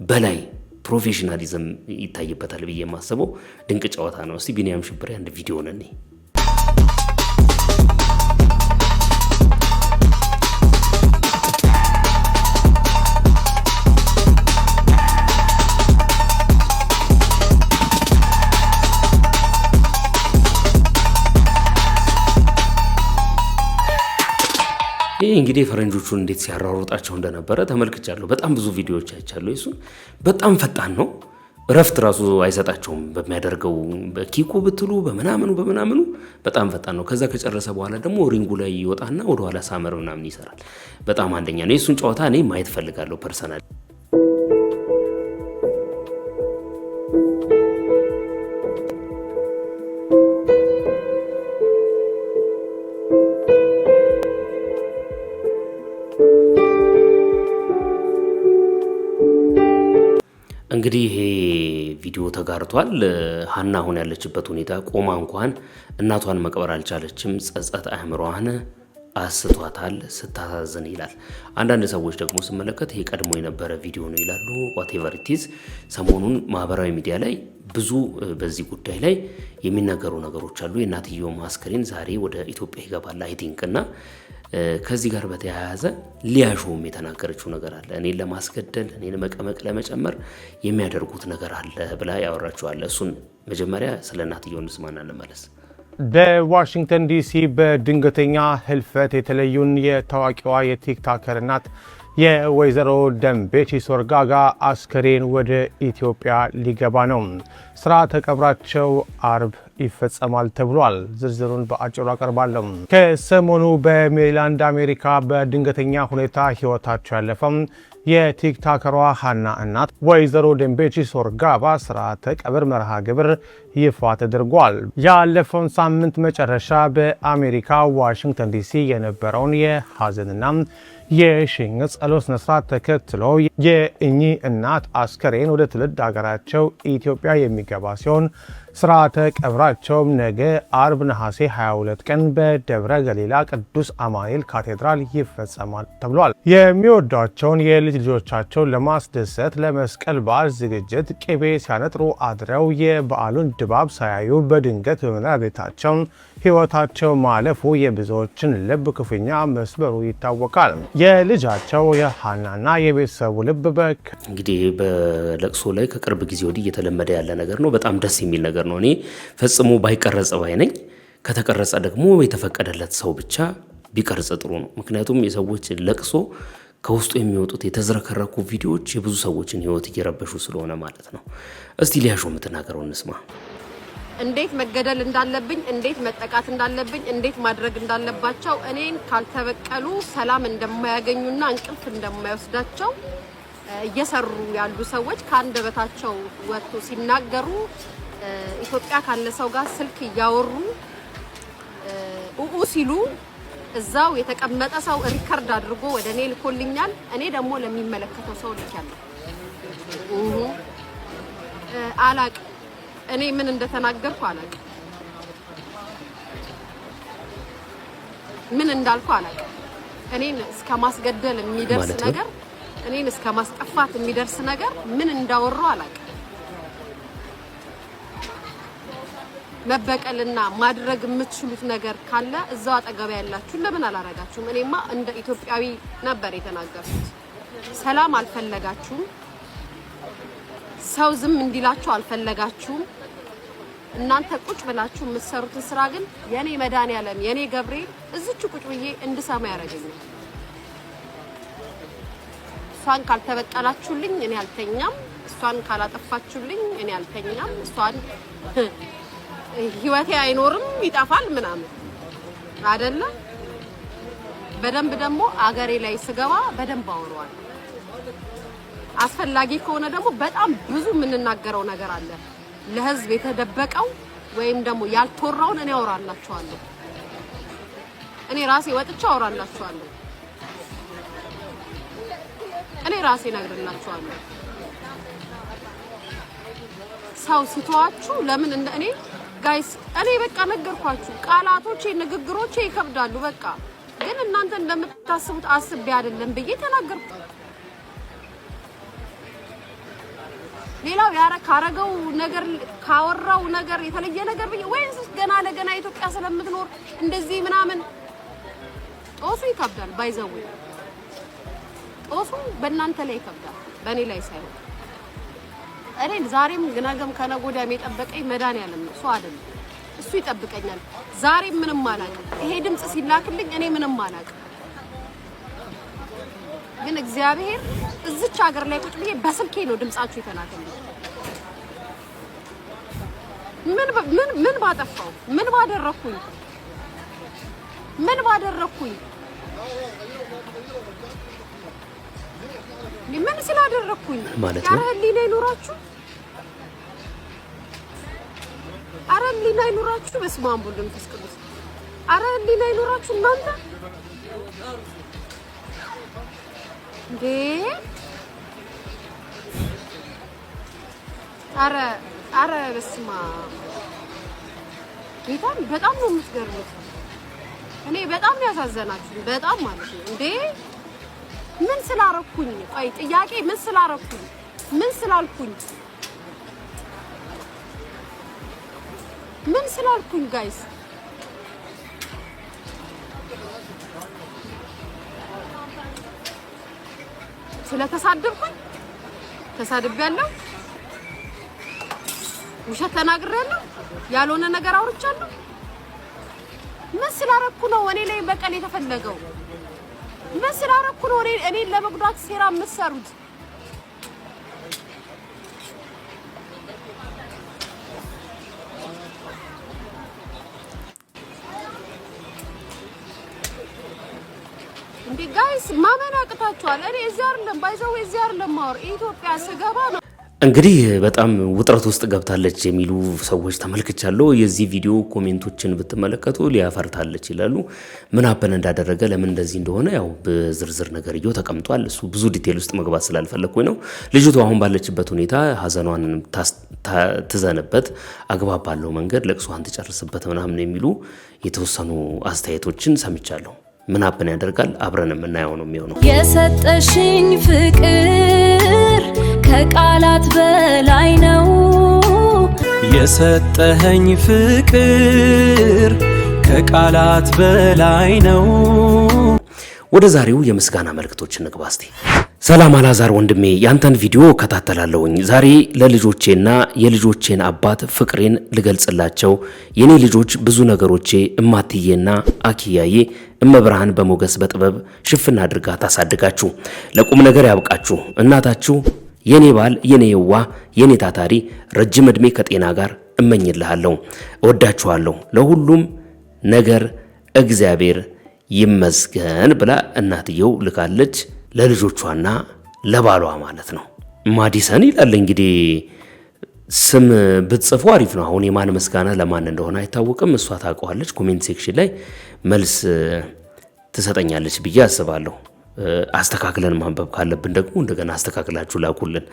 በላይ ፕሮፌሽናሊዝም ይታይበታል ብዬ የማስበው ድንቅ ጨዋታ ነው። እስቲ ቢኒያም ሽብሬ አንድ ቪዲዮ ነን። ይህ እንግዲህ ፈረንጆቹን እንዴት ሲያራሩጣቸው እንደነበረ ተመልክቻለሁ። በጣም ብዙ ቪዲዮዎች አይቻለሁ። እሱን በጣም ፈጣን ነው። እረፍት ራሱ አይሰጣቸውም በሚያደርገው በኪኩ ብትሉ በምናምኑ በጣም ፈጣን ነው። ከዛ ከጨረሰ በኋላ ደግሞ ሪንጉ ላይ ይወጣና ወደ ኋላ ሳመር ምናምን ይሰራል። በጣም አንደኛ ነው። የሱን ጨዋታ እኔ ማየት ፈልጋለሁ ፐርሰናል። እንግዲህ ይሄ ቪዲዮ ተጋርቷል። ሀና አሁን ያለችበት ሁኔታ ቆማ እንኳን እናቷን መቅበር አልቻለችም። ጸጸት አእምሮዋን አስቷታል። ስታሳዝን ይላል። አንዳንድ ሰዎች ደግሞ ስመለከት ይሄ ቀድሞ የነበረ ቪዲዮ ነው ይላሉ። ዋቴቨር ኢትዝ ሰሞኑን ማህበራዊ ሚዲያ ላይ ብዙ በዚህ ጉዳይ ላይ የሚነገሩ ነገሮች አሉ። የእናትየው አስከሬን ዛሬ ወደ ኢትዮጵያ ይገባል አይ ቲንክ እና ከዚህ ጋር በተያያዘ ሊያሾም የተናገረችው ነገር አለ። እኔን ለማስገደል እኔን መቀመቅ ለመጨመር የሚያደርጉት ነገር አለ ብላ ያወራችዋል። እሱን መጀመሪያ ስለ እናትየው እንስማና እንመለስ። በዋሽንግተን ዲሲ በድንገተኛ ህልፈት የተለዩን የታዋቂዋ የቲክቶከር እናት የወይዘሮ ደንቤቺ ሶርጋጋ አስከሬን ወደ ኢትዮጵያ ሊገባ ነው። ስርዓተ ቀብራቸው አርብ ይፈጸማል ተብሏል። ዝርዝሩን በአጭሩ አቀርባለሁ። ከሰሞኑ በሜሪላንድ አሜሪካ በድንገተኛ ሁኔታ ህይወታቸው ያለፈው የቲክቶከሯ ሀና እናት ወይዘሮ ደንቤቺ ሶርጋጋ ስርዓተ ቀብር መርሃ ግብር ይፋ ተደርጓል። ያለፈውን ሳምንት መጨረሻ በአሜሪካ ዋሽንግተን ዲሲ የነበረውን የሀዘንና የሽኝት ጸሎት ስነስርዓት ተከትሎ የእኚህ እናት አስከሬን ወደ ትውልድ ሀገራቸው ኢትዮጵያ የሚገባ ሲሆን ስርዓተ ቀብራቸውም ነገ አርብ ነሐሴ 22 ቀን በደብረ ገሊላ ቅዱስ አማኑኤል ካቴድራል ይፈጸማል ተብሏል። የሚወዷቸውን የልጅ ልጆቻቸውን ለማስደሰት ለመስቀል በዓል ዝግጅት ቅቤ ሲያነጥሩ አድረው የበዓሉን ድባብ ሳያዩ በድንገት በመኖሪያ ቤታቸው ህይወታቸው ማለፉ የብዙዎችን ልብ ክፉኛ መስበሩ ይታወቃል። የልጃቸው የሀናና የቤተሰቡ ልብ እንግዲህ በለቅሶ ላይ ከቅርብ ጊዜ ወዲህ እየተለመደ ያለ ነገር ነው። በጣም ደስ የሚል ነገር ነው። እኔ ፈጽሞ ባይቀረጽ ባይ ነኝ። ከተቀረጸ ደግሞ የተፈቀደለት ሰው ብቻ ቢቀርጽ ጥሩ ነው። ምክንያቱም የሰዎች ለቅሶ ከውስጡ የሚወጡት የተዝረከረኩ ቪዲዮዎች የብዙ ሰዎችን ህይወት እየረበሹ ስለሆነ ማለት ነው። እስቲ ሊያሾ የምትናገረው እንስማ። እንዴት መገደል እንዳለብኝ፣ እንዴት መጠቃት እንዳለብኝ፣ እንዴት ማድረግ እንዳለባቸው እኔን ካልተበቀሉ ሰላም እንደማያገኙና እንቅልፍ እንደማይወስዳቸው እየሰሩ ያሉ ሰዎች ከአንደበታቸው ወጥቶ ሲናገሩ ኢትዮጵያ ካለ ሰው ጋር ስልክ እያወሩ ኡኡ ሲሉ እዛው የተቀመጠ ሰው ሪከርድ አድርጎ ወደ እኔ ልኮልኛል። እኔ ደግሞ ለሚመለከተው ሰው ልኬያለሁ። አላቅ እኔ ምን እንደተናገርኩ አላቅ፣ ምን እንዳልኩ አላቅ። እኔን እስከ ማስገደል የሚደርስ ነገር፣ እኔን እስከ ማስጠፋት የሚደርስ ነገር ምን እንዳወራው አላቅ። መበቀልና ማድረግ የምትችሉት ነገር ካለ እዛው አጠገብ ያላችሁ ለምን አላረጋችሁም? እኔማ እንደ ኢትዮጵያዊ ነበር የተናገርኩት። ሰላም አልፈለጋችሁም፣ ሰው ዝም እንዲላችሁ አልፈለጋችሁም። እናንተ ቁጭ ብላችሁ የምትሰሩትን ስራ ግን የኔ መድኃኒዓለም የኔ ገብርኤል እዚች ቁጭ ብዬ እንድሰማ ያደርገኛል። እሷን ካልተበቀላችሁልኝ እኔ አልተኛም፣ እሷን ካላጠፋችሁልኝ እኔ አልተኛም። እሷን ህይወቴ አይኖርም ይጠፋል ምናምን አይደለ። በደንብ ደግሞ አገሬ ላይ ስገባ በደንብ አወራዋለሁ። አስፈላጊ ከሆነ ደግሞ በጣም ብዙ የምንናገረው ነገር አለ። ለህዝብ የተደበቀው ወይም ደግሞ ያልተወራውን እኔ አወራላችኋለሁ። እኔ ራሴ ወጥቼ አወራላችኋለሁ። እኔ ራሴ እነግርላችኋለሁ። ሰው ሲተዋችሁ ለምን እንደ እኔ ጋይስ እኔ በቃ ነገርኳችሁ። ቃላቶቼ ንግግሮቼ ይከብዳሉ። በቃ ግን እናንተ እንደምታስቡት አስቤ አይደለም ብዬ ተናገርኩ። ሌላው ካረገው ነገር ካወራው ነገር የተለየ ነገር ብዬ ወይስ ገና ለገና ኢትዮጵያ ስለምትኖር እንደዚህ ምናምን ጦሱ ይከብዳል። ባይዘው ጦሱ በእናንተ ላይ ይከብዳል፣ በእኔ ላይ ሳይሆን። እኔ ዛሬም ነገም ከነገ ወዲያም የጠበቀኝ መድኃኒዓለም ነው፣ እሱ አይደለም። እሱ ይጠብቀኛል። ዛሬም ምንም አላውቅም። ይሄ ድምጽ ሲላክልኝ እኔ ምንም አላውቅም። ግን እግዚአብሔር እዚች ሀገር ላይ ቁጭ ብዬ በስልኬ ነው ድምጻችሁ የተላከልኝ። ምን ባጠፋው? ምን ባደረኩኝ? ምን ስላደረኩኝ ማለት ነው? ህሊና ይኑራችሁ፣ ኧረ ህሊና ይኑራችሁ። በስመ አብ ወወልድ ወመንፈስ ቅዱስ። ኧረ ህሊና ይኑራችሁ እናንተ እንዴ! ኧረ በስመ አብ ጌታን በጣም ነው የምትገርሙት። እኔ በጣም ነው ያሳዘናችሁ፣ በጣም ማለት ነው እንዴ! ምን ስላረኩኝ? ቆይ ጥያቄ ምን ስላረኩኝ? ምን ስላልኩኝ? ምን ስላልኩኝ? ጋይስ ስለተሳደብኩኝ ተሳድቤያለሁ፣ ውሸት ተናግሬያለሁ፣ ያልሆነ ነገር አውርቻለሁ። ምን ስላረኩ ነው እኔ ላይ በቀል የተፈለገው? ምን ስላረኩ ነው እኔን ለመጉዳት ሴራ የምትሰሩት? እንዴ ጋይስ ማመን አቅታችኋል? እኔ እዚህ አይደለም ባይዘው እዚህ አይደለም ማወር ኢትዮጵያ ስገባ ነው። እንግዲህ በጣም ውጥረት ውስጥ ገብታለች የሚሉ ሰዎች ተመልክቻለሁ። የዚህ ቪዲዮ ኮሜንቶችን ብትመለከቱ ሊያፈርታለች ይላሉ። ምን አበነ እንዳደረገ ለምን እንደዚህ እንደሆነ ያው በዝርዝር ነገርየው ተቀምጧል። እሱ ብዙ ዲቴል ውስጥ መግባት ስላልፈለኩኝ ነው። ልጅቷ አሁን ባለችበት ሁኔታ ሀዘኗን ትዘንበት፣ አግባብ ባለው መንገድ ለቅሷን ትጨርስበት ምናምን የሚሉ የተወሰኑ አስተያየቶችን ሰምቻለሁ። ምን አበነ ያደርጋል አብረን የምናየው ነው የሚሆነው። የሰጠሽኝ ፍቅር ከቃላት በላይ ነው። የሰጠኸኝ ፍቅር ከቃላት በላይ ነው። ወደ ዛሬው የምስጋና መልእክቶች እንግባ እስቲ። ሰላም አላዛር ወንድሜ፣ ያንተን ቪዲዮ ከታተላለሁኝ። ዛሬ ለልጆቼና የልጆቼን አባት ፍቅሬን ልገልጽላቸው። የኔ ልጆች ብዙ ነገሮቼ እማትዬና አኪያዬ እመብርሃን በሞገስ በጥበብ ሽፍና አድርጋ ታሳድጋችሁ ለቁም ነገር ያብቃችሁ። እናታችሁ የኔ ባል የኔ የዋ የኔ ታታሪ ረጅም ዕድሜ ከጤና ጋር እመኝልሃለሁ። እወዳችኋለሁ። ለሁሉም ነገር እግዚአብሔር ይመስገን ብላ እናትየው ልካለች። ለልጆቿና ለባሏ ማለት ነው። ማዲሰን ይላል እንግዲህ ስም ብትጽፉ አሪፍ ነው። አሁን የማን ምስጋና ለማን እንደሆነ አይታወቅም። እሷ ታውቀዋለች። ኮሜንት ሴክሽን ላይ መልስ ትሰጠኛለች ብዬ አስባለሁ። አስተካክለን ማንበብ ካለብን ደግሞ እንደገና አስተካክላችሁ ላኩልን።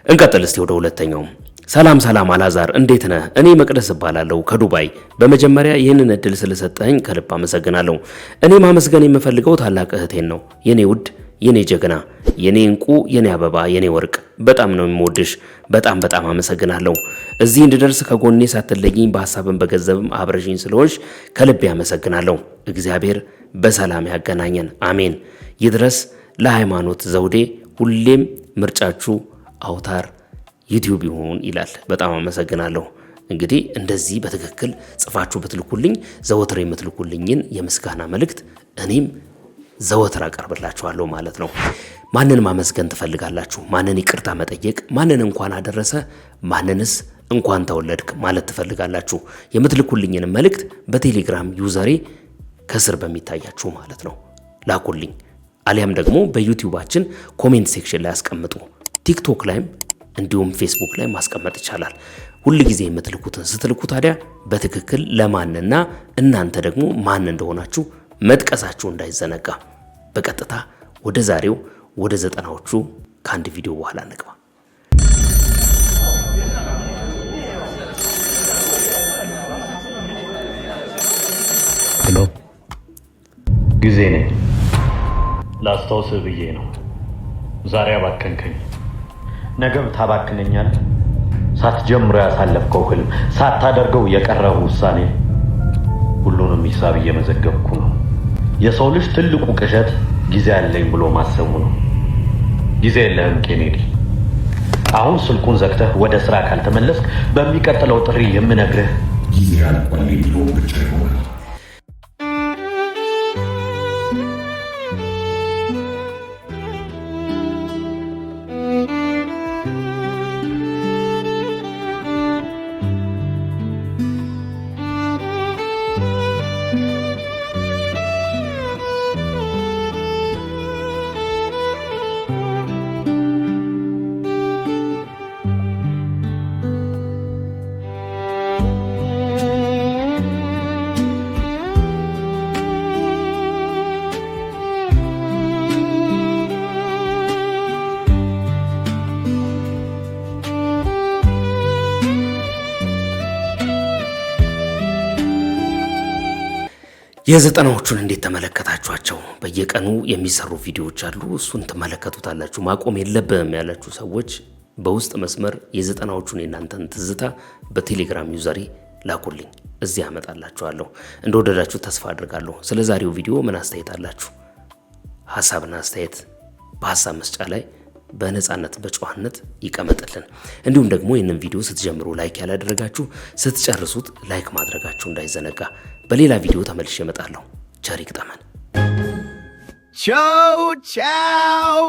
እንቀጥል እስቲ ወደ ሁለተኛው። ሰላም አላዛር እንዴት ነህ? እኔ መቅደስ እባላለሁ ከዱባይ። በመጀመሪያ ይህንን እድል ስለሰጠኝ ከልብ አመሰግናለሁ። እኔ ማመስገን የምፈልገው ታላቅ እህቴን ነው። የኔ ውድ የኔ ጀግና የኔ እንቁ የኔ አበባ የኔ ወርቅ በጣም ነው የምወድሽ። በጣም አመሰግናለሁ። እዚህ እንድደርስ ከጎኔ ሳትለይኝ በሐሳብም በገንዘብም አብረሽኝ ስለሆንሽ ከልቤ አመሰግናለሁ። እግዚአብሔር በሰላም ያገናኘን አሜን። ይድረስ ለሃይማኖት ዘውዴ። ሁሌም ምርጫችሁ አውታር ዩቲዩብ ይሁን ይላል። በጣም አመሰግናለሁ። እንግዲህ እንደዚህ በትክክል ጽፋችሁ ብትልኩልኝ ዘወትር የምትልኩልኝን የምስጋና መልእክት እኔም ዘወትር አቀርብላችኋለሁ ማለት ነው። ማንን ማመስገን ትፈልጋላችሁ? ማንን ይቅርታ መጠየቅ? ማንን እንኳን አደረሰ? ማንንስ እንኳን ተወለድክ ማለት ትፈልጋላችሁ? የምትልኩልኝን መልእክት በቴሌግራም ዩዘሬ ከስር በሚታያችሁ ማለት ነው ላኩልኝ። አሊያም ደግሞ በዩቲዩባችን ኮሜንት ሴክሽን ላይ አስቀምጡ። ቲክቶክ ላይም እንዲሁም ፌስቡክ ላይ ማስቀመጥ ይቻላል። ሁል ጊዜ የምትልኩትን ስትልኩ ታዲያ በትክክል ለማንና እናንተ ደግሞ ማን እንደሆናችሁ መጥቀሳችሁ እንዳይዘነጋ። በቀጥታ ወደ ዛሬው ወደ 90ዎቹ ከአንድ ቪዲዮ በኋላ እንግባ። ሄሎ ጊዜ ነኝ። ላስታውስህ ብዬ ነው። ዛሬ አባከንከኝ፣ ነገም ታባክነኛለህ። ሳትጀምሮ ያሳለፍከው ህልም፣ ሳታደርገው የቀረው ውሳኔ፣ ሁሉንም ሂሳብ እየመዘገብኩ ነው። የሰው ልጅ ትልቁ ቅዠት ጊዜ አለኝ ብሎ ማሰቡ ነው። ጊዜ የለህም ኬኔዲ። አሁን ስልኩን ዘግተህ ወደ ስራ ካልተመለስክ በሚቀጥለው ጥሪ የምነግርህ ጊዜ አልቋል ብሎ ብቻ ይሆናል። የዘጠናዎቹን እንዴት ተመለከታችኋቸው? በየቀኑ የሚሰሩ ቪዲዮዎች አሉ፣ እሱን ትመለከቱታላችሁ። ማቆም የለብህም ያላችሁ ሰዎች በውስጥ መስመር የዘጠናዎቹን የናንተን ትዝታ በቴሌግራም ዩዘሬ ላኩልኝ፣ እዚህ አመጣላችኋለሁ። እንደወደዳችሁ ተስፋ አድርጋለሁ። ስለ ዛሬው ቪዲዮ ምን አስተያየት አላችሁ? ሐሳብና አስተያየት በሐሳብ መስጫ ላይ በነጻነት በጨዋነት ይቀመጥልን። እንዲሁም ደግሞ ይህንን ቪዲዮ ስትጀምሩ ላይክ ያላደረጋችሁ ስትጨርሱት ላይክ ማድረጋችሁ እንዳይዘነጋ። በሌላ ቪዲዮ ተመልሼ እመጣለሁ። ቸር ይግጠመን። ቻው ቻው።